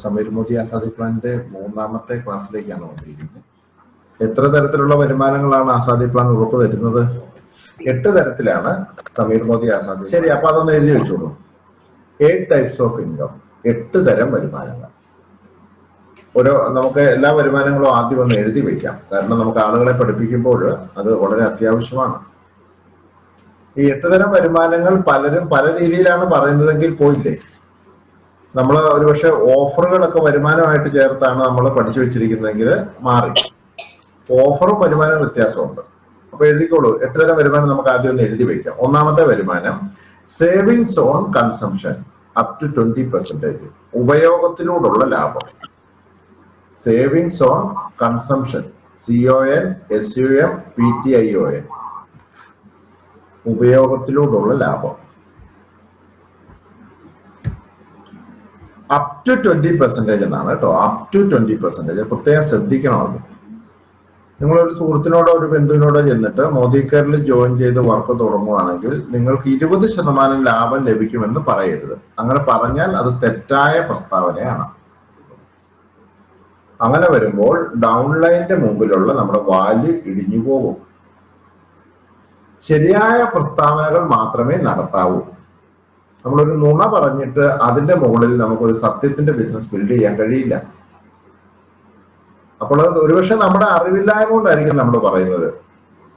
സമീർ മോദി ആസാദി പ്ലാനിന്റെ 3ാമത്തെ ക്ലാസ്സിലേക്കാണ് വന്നിരിക്കുന്നത്. എത്ര തരത്തിലുള്ള വരുമാനങ്ങളാണ് ആസാദി പ്ലാൻ ഉറപ്പ് തരുന്നത്? 8 തരത്തിലാണ് സമീർ മോദി ആസാദി. ശരി, അപ്പൊ അതൊന്ന് എഴുതി വെച്ചോളൂ. 8 ടൈപ്സ് ഓഫ് ഇൻകം, 8 തരം വരുമാനങ്ങൾ. നമുക്ക് എല്ലാ വരുമാനങ്ങളും ആദ്യം ഒന്ന് എഴുതി വെക്കാം, കാരണം നമുക്ക് ആളുകളെ പഠിപ്പിക്കുമ്പോൾ അത് വളരെ അത്യാവശ്യമാണ്. ഈ 8 തരം വരുമാനങ്ങൾ പലരും പല രീതിയിലാണ് പറയുന്നതെങ്കിൽ പോയില്ലേ, നമ്മൾ ഒരുപക്ഷെ ഓഫറുകളൊക്കെ വരുമാനമായിട്ട് ചേർത്താണ് നമ്മൾ പഠിച്ചു വെച്ചിരിക്കുന്നതെങ്കിൽ മാറി. ഓഫറും വരുമാനവും വ്യത്യാസമുണ്ട്. അപ്പൊ എഴുതിക്കോളൂ, 8 തരം വരുമാനം നമുക്ക് ആദ്യം ഒന്ന് എഴുതി വെക്കാം. 1ാമത്തെ വരുമാനം savings on consumption up to 20%. ഉപയോഗത്തിലൂടെയുള്ള ലാഭം. സേവിങ്സ് ഓൺ കൺസംഷൻ, CONSUMPTION, ഉപയോഗത്തിലൂടെയുള്ള ലാഭം. അപ് ടു 20% എന്നാണ് കേട്ടോ, അപ് ടു 20%. പ്രത്യേകം ശ്രദ്ധിക്കണം. അത് നിങ്ങളൊരു സുഹൃത്തിനോടോ ഒരു ബന്ധുവിനോടോ ചെന്നിട്ട് മോദി കെയറിൽ ജോയിൻ ചെയ്ത് വർക്ക് തുടങ്ങുകയാണെങ്കിൽ നിങ്ങൾക്ക് 20% ലാഭം ലഭിക്കുമെന്ന് പറയരുത്. അങ്ങനെ പറഞ്ഞാൽ അത് തെറ്റായ പ്രസ്താവനയാണ്. അങ്ങനെ വരുമ്പോൾ ഡൗൺലൈനിന്റെ മുമ്പിലുള്ള നമ്മുടെ വാല്യൂ ഇടിഞ്ഞു പോകും. ശരിയായ പ്രസ്താവനകൾ മാത്രമേ നടത്താവൂ. നമ്മളൊരു നുണ പറഞ്ഞിട്ട് അതിന്റെ മുകളിൽ നമുക്കൊരു സത്യത്തിന്റെ ബിസിനസ് ബിൽഡ് ചെയ്യാൻ കഴിയില്ല. അപ്പോൾ അത് ഒരുപക്ഷെ നമ്മുടെ അറിവില്ലായ്മ കൊണ്ടായിരിക്കും നമ്മൾ പറയുന്നത്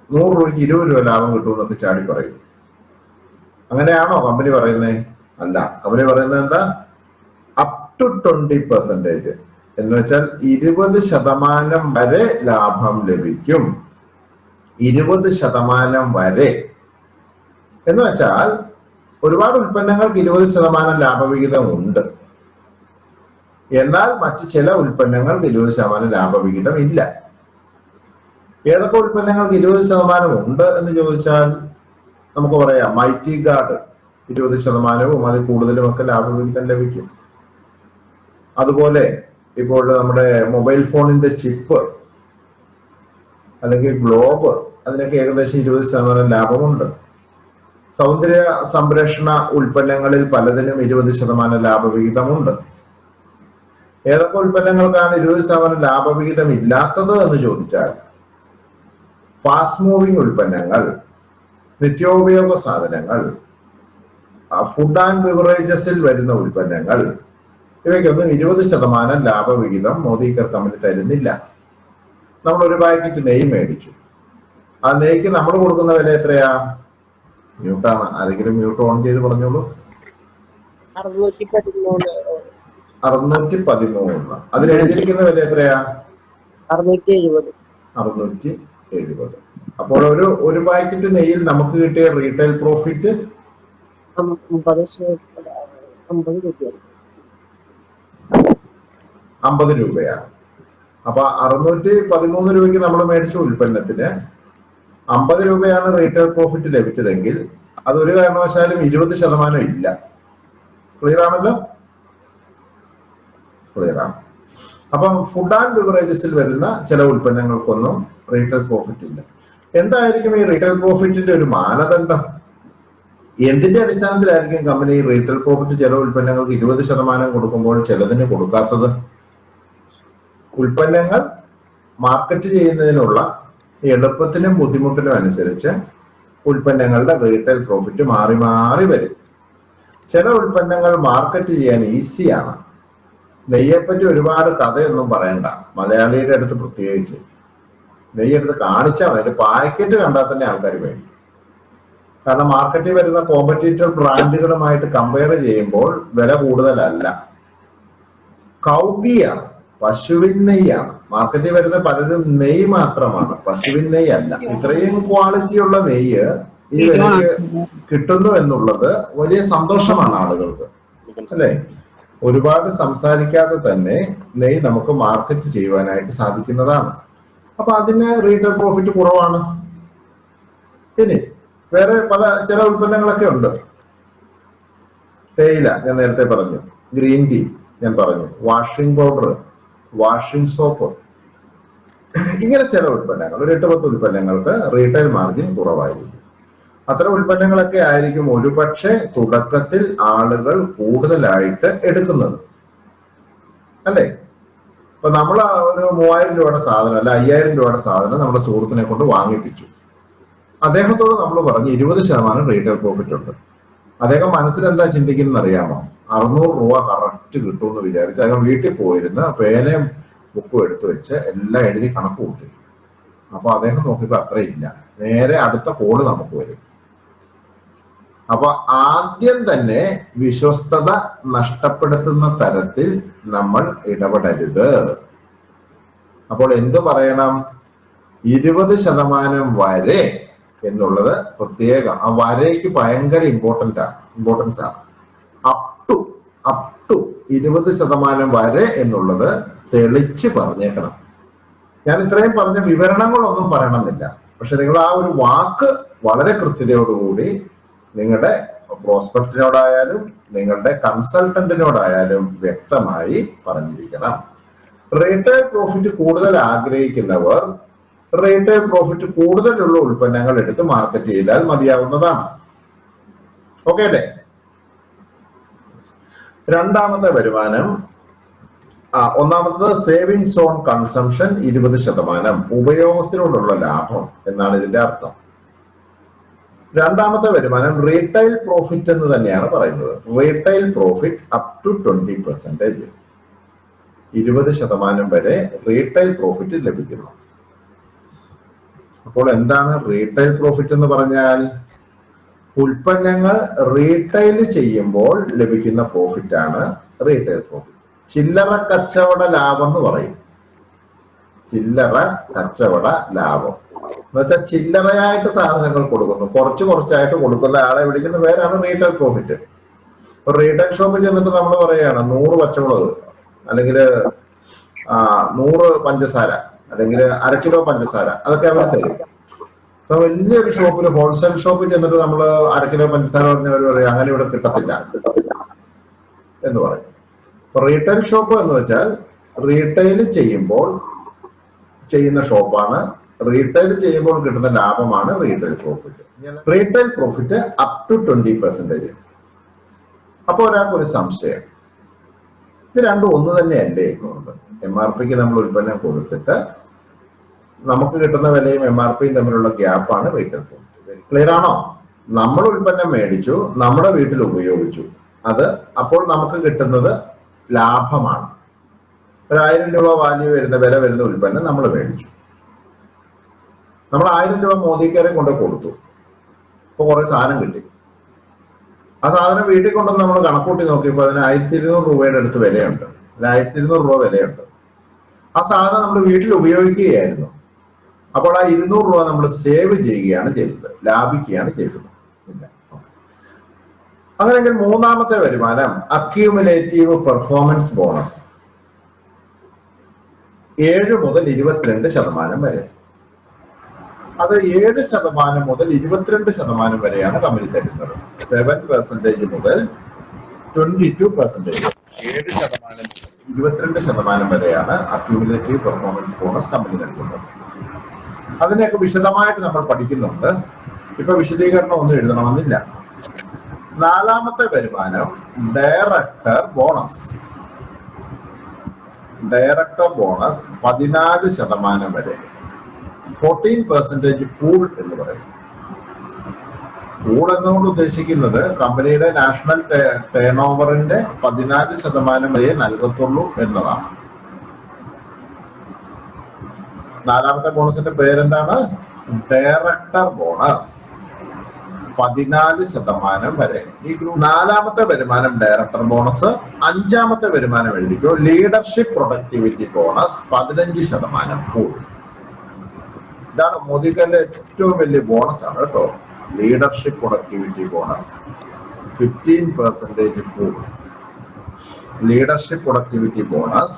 100 രൂപയ്ക്ക് 20 രൂപ ലാഭം കിട്ടുമെന്നൊക്കെ ചാടി പറയും. അങ്ങനെയാണോ കമ്പനി പറയുന്നത്? അല്ല, കമ്പനി പറയുന്നത് എന്താ? Up to 20%. എന്ന് വെച്ചാൽ 20% വരെ ലാഭം ലഭിക്കും. 20% വരെ എന്ന് വെച്ചാൽ ഒരുപാട് ഉൽപ്പന്നങ്ങൾക്ക് 20% ലാഭവിഹിതം ഉണ്ട്. എന്നാൽ മറ്റു ചില ഉൽപ്പന്നങ്ങൾക്ക് 20% ലാഭവിഹിതം ഇല്ല. ഏതൊക്കെ ഉൽപ്പന്നങ്ങൾക്ക് 20% ഉണ്ട് എന്ന് ചോദിച്ചാൽ നമുക്ക് പറയാം മൈറ്റി ഗാർഡ് 20%വും അതിൽ കൂടുതലും ഒക്കെ ലാഭവിഹിതം ലഭിക്കും. അതുപോലെ ഇപ്പോൾ നമ്മുടെ മൊബൈൽ ഫോണിന്റെ ചിപ്പ് അല്ലെങ്കിൽ ഗ്ലോബ്, അതിനൊക്കെ ഏകദേശം 20% ലാഭമുണ്ട്. സൗന്ദര്യ സംരക്ഷണ ഉൽപ്പന്നങ്ങളിൽ പലതിനും 20% ലാഭവിഹിതമുണ്ട്. ഏതൊക്കെ ഉൽപ്പന്നങ്ങൾക്കാണ് 20% ലാഭവിഹിതം ഇല്ലാത്തത് എന്ന് ചോദിച്ചാൽ ഫാസ്റ്റ് മൂവിംഗ് ഉൽപ്പന്നങ്ങൾ, നിത്യോപയോഗ സാധനങ്ങൾ, ഫുഡ് ആൻഡ് ബിവറേജസിൽ വരുന്ന ഉൽപ്പന്നങ്ങൾ, ഇവയ്ക്കൊന്നും 20% ലാഭവിഹിതം മോദി കെയർ കമ്പനി തരുന്നില്ല. നമ്മൾ ഒരു പാക്കറ്റ് നെയ്യ് മേടിച്ചു. ആ നെയ്ക്ക് നമ്മൾ കൊടുക്കുന്ന വില എത്രയാ? മ്യൂട്ടാണ്. ആരെങ്കിലും മ്യൂട്ട് ഓൺ ചെയ്ത് പറഞ്ഞോളൂ. 613. അതിൽ എഴുതിയിരിക്കുന്ന വില എത്രയാ? 670. അപ്പോൾ ഒരു പാക്കറ്റ് നെയ്യിൽ നമുക്ക് കിട്ടിയ റീറ്റെയിൽ പ്രോഫിറ്റ് 50 രൂപയാണ്. അപ്പൊ 613 രൂപയ്ക്ക് നമ്മൾ മേടിച്ച ഉൽപ്പന്നത്തിന് 50 രൂപയാണ് റീറ്റെയിൽ പ്രോഫിറ്റ് ലഭിച്ചതെങ്കിൽ അതൊരു കാരണവശാലും 20% ഇല്ല. ക്ലിയർ ആണല്ലോ? ക്ലിയർ ആണ്. അപ്പം ഫുഡ് ആൻഡ് ബിവറേജസിൽ വരുന്ന ചില ഉൽപ്പന്നങ്ങൾക്കൊന്നും റീറ്റെയിൽ പ്രോഫിറ്റ് ഇല്ല. എന്തായിരിക്കും ഈ റീറ്റെയിൽ പ്രോഫിറ്റിന്റെ ഒരു മാനദണ്ഡം? എന്തിന്റെ അടിസ്ഥാനത്തിലായിരിക്കും കമ്പനി റീറ്റെയിൽ പ്രോഫിറ്റ് ചില ഉൽപ്പന്നങ്ങൾക്ക് 20% കൊടുക്കുമ്പോൾ ചിലതിന് കൊടുക്കാത്തത്? ഉൽപ്പന്നങ്ങൾ മാർക്കറ്റ് ചെയ്യുന്നതിനുള്ള എളുപ്പത്തിനും ബുദ്ധിമുട്ടിനും അനുസരിച്ച് ഉൽപ്പന്നങ്ങളുടെ റീറ്റെയിൽ പ്രോഫിറ്റ് മാറി മാറി വരും. ചില ഉൽപ്പന്നങ്ങൾ മാർക്കറ്റ് ചെയ്യാൻ ഈസിയാണ്. നെയ്യെപ്പറ്റി ഒരുപാട് കഥയൊന്നും പറയണ്ട, മലയാളിയുടെ അടുത്ത് പ്രത്യേകിച്ച്. നെയ്യെടുത്ത് കാണിച്ചാൽ മതി, പാക്കറ്റ് കണ്ടാൽ തന്നെ ആൾക്കാർ വേണ്ടി. കാരണം മാർക്കറ്റിൽ വരുന്ന കോമ്പറ്റീറ്റർ ബ്രാൻഡുകളുമായിട്ട് കമ്പയർ ചെയ്യുമ്പോൾ വില കൂടുതലല്ല. കൗഗിയാണ്, പശുവിൻ നെയ്യാണ്. മാർക്കറ്റിൽ വരുന്ന പലരും നെയ്യ് മാത്രമാണ്, പശുവിൻ നെയ്യ് അല്ല. ഇത്രയും ക്വാളിറ്റിയുള്ള നെയ്യ് ഈ വിലയ്ക്ക് കിട്ടുന്നു എന്നുള്ളത് വലിയ സന്തോഷമാണ് ആളുകൾക്ക്, അല്ലേ? ഒരുപാട് സംസാരിക്കാതെ തന്നെ നെയ്യ് നമുക്ക് മാർക്കറ്റ് ചെയ്യുവാനായിട്ട് സാധിക്കുന്നതാണ്. അപ്പൊ അതിന് റീറ്റെയിൽ പ്രോഫിറ്റ് കുറവാണ്. ഇനി വേറെ ചില ഉൽപ്പന്നങ്ങളൊക്കെ ഉണ്ട്. തേയില ഞാൻ നേരത്തെ പറഞ്ഞു, ഗ്രീൻ ടീ ഞാൻ പറഞ്ഞു, വാഷിംഗ് പൗഡർ, വാഷിംഗ് സോപ്പ്, ഇങ്ങനെ ചില ഉൽപ്പന്നങ്ങൾ, ഒരു 8-10 ഉൽപ്പന്നങ്ങൾക്ക് റീറ്റെയിൽ മാർജിൻ കുറവായിരിക്കും. അത്തരം ഉൽപ്പന്നങ്ങളൊക്കെ ആയിരിക്കും ഒരുപക്ഷെ തുടക്കത്തിൽ ആളുകൾ കൂടുതലായിട്ട് എടുക്കുന്നത്. അല്ലേ? ഇപ്പൊ നമ്മൾ ഒരു 3000 രൂപയുടെ സാധനം അല്ല 5000 രൂപയുടെ സാധനം നമ്മുടെ സുഹൃത്തിനെ കൊണ്ട് വാങ്ങിപ്പിച്ചു. അദ്ദേഹത്തോട് നമ്മൾ പറഞ്ഞു 20% റീറ്റെയിൽ പ്രോഫിറ്റ് ഉണ്ട്. അദ്ദേഹം മനസ്സിൽ എന്താ ചിന്തിക്കുന്നത് അറിയാമോ? 600 രൂപ കറക്റ്റ് കിട്ടുമെന്ന് വിചാരിച്ച് അദ്ദേഹം വീട്ടിൽ പോയിരുന്ന് പേനയും ബുക്കും എടുത്തു വെച്ച് എല്ലാം എഴുതി കണക്ക് കൂട്ടി. അപ്പൊ അദ്ദേഹം നോക്കിയപ്പോ അത്രയില്ല. നേരെ അടുത്ത കോള് നമുക്ക് വരും. അപ്പൊ ആദ്യം തന്നെ വിശ്വസ്തത നഷ്ടപ്പെടുത്തുന്ന തരത്തിൽ നമ്മൾ ഇടപെടരുത്. അപ്പോൾ എന്ത് പറയണം? 20% വരെ എന്നുള്ളത് പ്രത്യേകം, ആ വരയ്ക്ക് ഭയങ്കര ഇമ്പോർട്ടൻസ് ആണ്. അപ് ടു 20% വരെ എന്നുള്ളത് തെളിച്ച് പറഞ്ഞേക്കണം. ഞാൻ ഇത്രയും പറഞ്ഞ വിവരണങ്ങളൊന്നും പറയണമെന്നില്ല, പക്ഷെ നിങ്ങൾ ആ ഒരു വാക്ക് വളരെ കൃത്യതയോടുകൂടി നിങ്ങളുടെ പ്രോസ്പെക്റ്റിനോടായാലും നിങ്ങളുടെ കൺസൾട്ടന്റിനോടായാലും വ്യക്തമായി പറഞ്ഞിരിക്കണം. റീറ്റെയിൽ പ്രോഫിറ്റ് കൂടുതൽ ആഗ്രഹിക്കുന്നവർ റീറ്റെയിൽ പ്രോഫിറ്റ് കൂടുതലുള്ള ഉൽപ്പന്നങ്ങൾ എടുത്ത് മാർക്കറ്റ് ചെയ്താൽ മതിയാവുന്നതാണ്. ഓക്കെ അല്ലേ? രണ്ടാമത്തെ വരുമാനം, ഒന്നാമത്തത് സേവിങ്സ് ഓൺ കൺസംഷൻ 20%, ഉപയോഗത്തിനോടുള്ള ലാഭം എന്നാണ് ഇതിന്റെ അർത്ഥം. രണ്ടാമത്തെ വരുമാനം റീറ്റെയിൽ പ്രോഫിറ്റ് എന്ന് തന്നെയാണ് പറയുന്നത്. റീറ്റെയിൽ പ്രോഫിറ്റ് അപ് ടു 20%, 20% വരെ റീറ്റെയിൽ പ്രോഫിറ്റ് ലഭിക്കുന്നു. അപ്പോൾ എന്താണ് റീറ്റെയിൽ പ്രോഫിറ്റ് എന്ന് പറഞ്ഞാൽ? ഉൽപ്പന്നങ്ങൾ റീറ്റെയിൽ ചെയ്യുമ്പോൾ ലഭിക്കുന്ന പ്രോഫിറ്റ് ആണ് റീറ്റെയിൽ പ്രോഫിറ്റ്. ചില്ലറ കച്ചവട ലാഭം എന്ന് പറയും. ചില്ലറ കച്ചവട ലാഭം എന്ന് വെച്ചാൽ ചില്ലറയായിട്ട് സാധനങ്ങൾ കൊടുക്കുന്നു, കുറച്ചായിട്ട് കൊടുക്കുന്ന ആളെ വിളിക്കുന്ന പേരാണ് റീറ്റെയിൽ പ്രോഫിറ്റ്. ഇപ്പൊ റീറ്റെയിൽ ഷോപ്പിൽ ചെന്നിട്ട് നമ്മൾ പറയുകയാണ് 100 പച്ചമുളക് അല്ലെങ്കിൽ 100 പഞ്ചസാര അല്ലെങ്കിൽ 1/2 കിലോ പഞ്ചസാര, അതൊക്കെ അവർ തരും. സോ വലിയൊരു ഷോപ്പിൽ, ഹോൾസെയിൽ ഷോപ്പിൽ ചെന്നിട്ട് നമ്മൾ 1/2 കിലോ പഞ്ചസാര പറഞ്ഞവർ പറയും അങ്ങനെ ഇവിടെ കിട്ടത്തില്ല എന്ന് പറയും. അപ്പൊ റീറ്റെയിൽ ഷോപ്പ് എന്ന് വെച്ചാൽ റീറ്റെയിൽ ചെയ്യുമ്പോൾ ചെയ്യുന്ന ഷോപ്പാണ്. റീറ്റെയിൽ ചെയ്യുമ്പോൾ കിട്ടുന്ന ലാഭമാണ് retail profit. Retail profit up to 20%. അപ്പൊ ഒരാൾക്ക് ഒരു സംശയം, ഇത് രണ്ടും ഒന്ന് തന്നെയല്ലേ എന്നുള്ളത്. MRPക്ക് നമ്മൾ ഉൽപ്പന്നം കൊടുത്തിട്ട് നമുക്ക് കിട്ടുന്ന വിലയും MRPയും തമ്മിലുള്ള ഗ്യാപ്പാണ് റീറ്റെയിൽ പ്രോഫിറ്റ്. ക്ലിയർ ആണോ? നമ്മൾ ഉൽപ്പന്നം മേടിച്ചു, നമ്മുടെ വീട്ടിൽ ഉപയോഗിച്ചു, അത് അപ്പോൾ നമുക്ക് കിട്ടുന്നത് ലാഭമാണ്. 1000 രൂപ വാല്യൂ വരുന്ന വില വരുന്ന ഉൽപ്പന്നം നമ്മൾ മേടിച്ചു. നമ്മൾ 1000 രൂപ മോദിക്കാരെ കൊണ്ട് കൊടുത്തു, ഇപ്പൊ കുറെ സാധനം കിട്ടി. ആ സാധനം വീട്ടിൽ കൊണ്ടുവന്ന് നമ്മൾ കണക്കൂട്ടി നോക്കിയപ്പോൾ അതിന് 1200 രൂപയുടെ അടുത്ത് വിലയുണ്ട്, 1200 രൂപ വിലയുണ്ട്. ആ സാധനം നമ്മൾ വീട്ടിൽ ഉപയോഗിക്കുകയായിരുന്നു. അപ്പോൾ ആ 200 രൂപ നമ്മൾ സേവ് ചെയ്യുകയാണ് ചെയ്തത്, ലാഭിക്കുകയാണ് ചെയ്തത്. അങ്ങനെയെങ്കിൽ മൂന്നാമത്തെ വരുമാനം അക്യൂമുലേറ്റീവ് പെർഫോമൻസ് ബോണസ് 7 മുതൽ 22% വരെ. അത് 7% മുതൽ 22% വരെയാണ് കമ്പനി തരുന്നത്. 7% മുതൽ 22%, 7% 22% വരെയാണ് അക്യൂമുലേറ്റീവ് പെർഫോമൻസ് ബോണസ് കമ്പനി നൽകുന്നത്. അതിനെയൊക്കെ വിശദമായിട്ട് നമ്മൾ പഠിക്കുന്നുണ്ട്. ഇപ്പൊ വിശദീകരണം ഒന്നും എഴുതണമെന്നില്ല. നാലാമത്തെ വരുമാനം ഡയറക്ടർ ബോണസ്. ഡയറക്ടർ ബോണസ് 14% വരെ, 14% പൂൾ എന്ന് പറയും. പൂൾ എന്നുകൊണ്ട് ഉദ്ദേശിക്കുന്നത് കമ്പനിയുടെ നാഷണൽ ടേൺ ഓവറിന്റെ 14% വരെ നൽകത്തുള്ളൂ എന്നതാണ്. നാലാമത്തെ ബോണസിന്റെ പേരെന്താണ്? ഡയറക്ടർ ബോണസ്, 14% വരെ. ഈ ഗ്രൂപ്പ് നാലാമത്തെ വരുമാനം ഡയറക്ടർ ബോണസ്. അഞ്ചാമത്തെ വരുമാനം എഴുതിക്കോ, ലീഡർഷിപ്പ് പ്രൊഡക്ടിവിറ്റി ബോണസ് 15% പൂൾ. ഇതാണ് മോദിക്കന്റെ ഏറ്റവും വലിയ ബോണസ് ആണ് കേട്ടോ. Leadership productivity bonus 15% pool. Leadership productivity bonus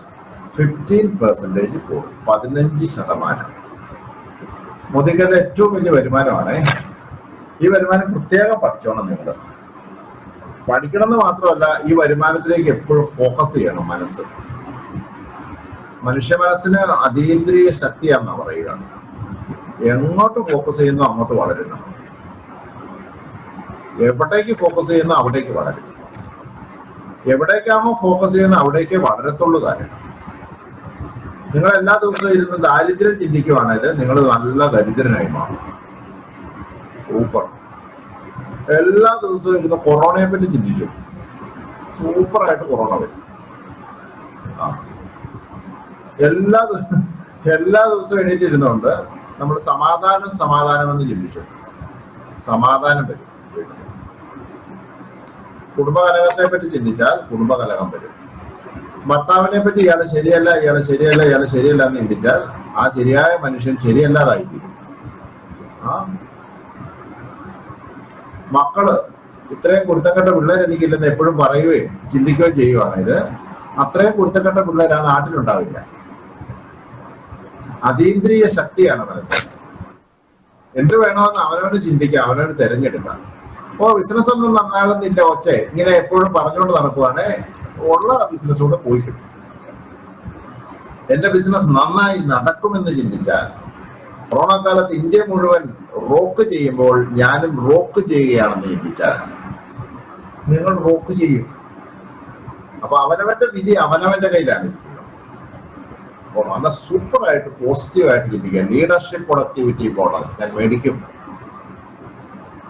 15% pool, 15%. മോദിക്കന്റെ ഏറ്റവും വലിയ വരുമാനമാണ്. ഈ വരുമാനം പ്രത്യേകം പഠിച്ചോണം. നിങ്ങൾ പഠിക്കണം എന്ന് മാത്രമല്ല, ഈ വരുമാനത്തിലേക്ക് എപ്പോഴും ഫോക്കസ് ചെയ്യണം. മനുഷ്യ മനസ്സിന് അതീന്ദ്രിയ ശക്തിയാണെന്ന് പറയുക. എങ്ങോട്ട് ഫോക്കസ് ചെയ്യുന്നു അങ്ങോട്ട് വളരുന്നു, എവിടേക്ക് ഫോക്കസ് ചെയ്യുന്നു അവിടേക്ക് വളരും. എവിടേക്കാണോ ഫോക്കസ് ചെയ്യുന്നത് അവിടേക്കേ വളരത്തുള്ളൂ കാര്യം. നിങ്ങൾ എല്ലാ ദിവസവും ഇരുന്ന് ദാരിദ്ര്യം ചിന്തിക്കുവാണെങ്കിൽ നിങ്ങൾ നല്ല ദരിദ്രനായി മാറും. സൂപ്പർ. എല്ലാ ദിവസവും ഇരുന്ന് കൊറോണയെ പറ്റി ചിന്തിച്ചു, സൂപ്പറായിട്ട് കൊറോണ വരും. ആ എല്ലാ ദിവസവും എണീറ്റിരുന്നുകൊണ്ട് നമ്മൾ സമാധാനം എന്ന് ചിന്തിച്ചു, സമാധാനം വരും. കുടുംബകലഹത്തെ പറ്റി ചിന്തിച്ചാൽ കുടുംബകലഹം വരും. ഭർത്താവിനെ പറ്റി ഇയാളെ ശരിയല്ല എന്ന് ചിന്തിച്ചാൽ ആ ശരിയായ മനുഷ്യൻ ശരിയല്ലാതായിത്തീരും. ആ മക്കള് ഇത്രയും കുരുത്തക്കെട്ട പിള്ളേർ എനിക്കില്ലെന്ന് എപ്പോഴും പറയുകയും ചിന്തിക്കുകയും ചെയ്യുവാണെങ്കിൽ അത്രയും കുരുത്തക്കെട്ട പിള്ളേർ ആ നാട്ടിലുണ്ടാവില്ല. അതീന്ദ്രിയ ശക്തിയാണ് മനസ്സിൽ. എന്ത് വേണമെന്ന് അവനവന് ചിന്തിക്കാം, അവനവന് തിരഞ്ഞെടുക്കാം. ബിസിനസ് ഒന്നും നന്നാകുന്നില്ല ഒച്ചേ ഇങ്ങനെ എപ്പോഴും പറഞ്ഞുകൊണ്ട് നടക്കുവാണേ ഉള്ള ബിസിനസ് കൂടെ പോയി കിട്ടും. എന്റെ ബിസിനസ് നന്നായി നടക്കുമെന്ന് ചിന്തിച്ചാൽ, കൊറോണ കാലത്ത് ഇന്ത്യ മുഴുവൻ റോക്ക് ചെയ്യുമ്പോൾ ഞാനും റോക്ക് ചെയ്യുകയാണെന്ന് ചിന്തിച്ചാൽ നിങ്ങൾ റോക്ക് ചെയ്യും. അപ്പൊ അവനവന്റെ വിധി അവനവന്റെ കയ്യിലാണ് ഇരിക്കുന്നത്. അപ്പോൾ നല്ല സൂപ്പറായിട്ട് പോസിറ്റീവായിട്ട് ചിന്തിക്കുക. ലീഡർഷിപ്പ് പ്രൊഡക്ടിവിറ്റി ബോണസ് ഞാൻ മേടിക്കും.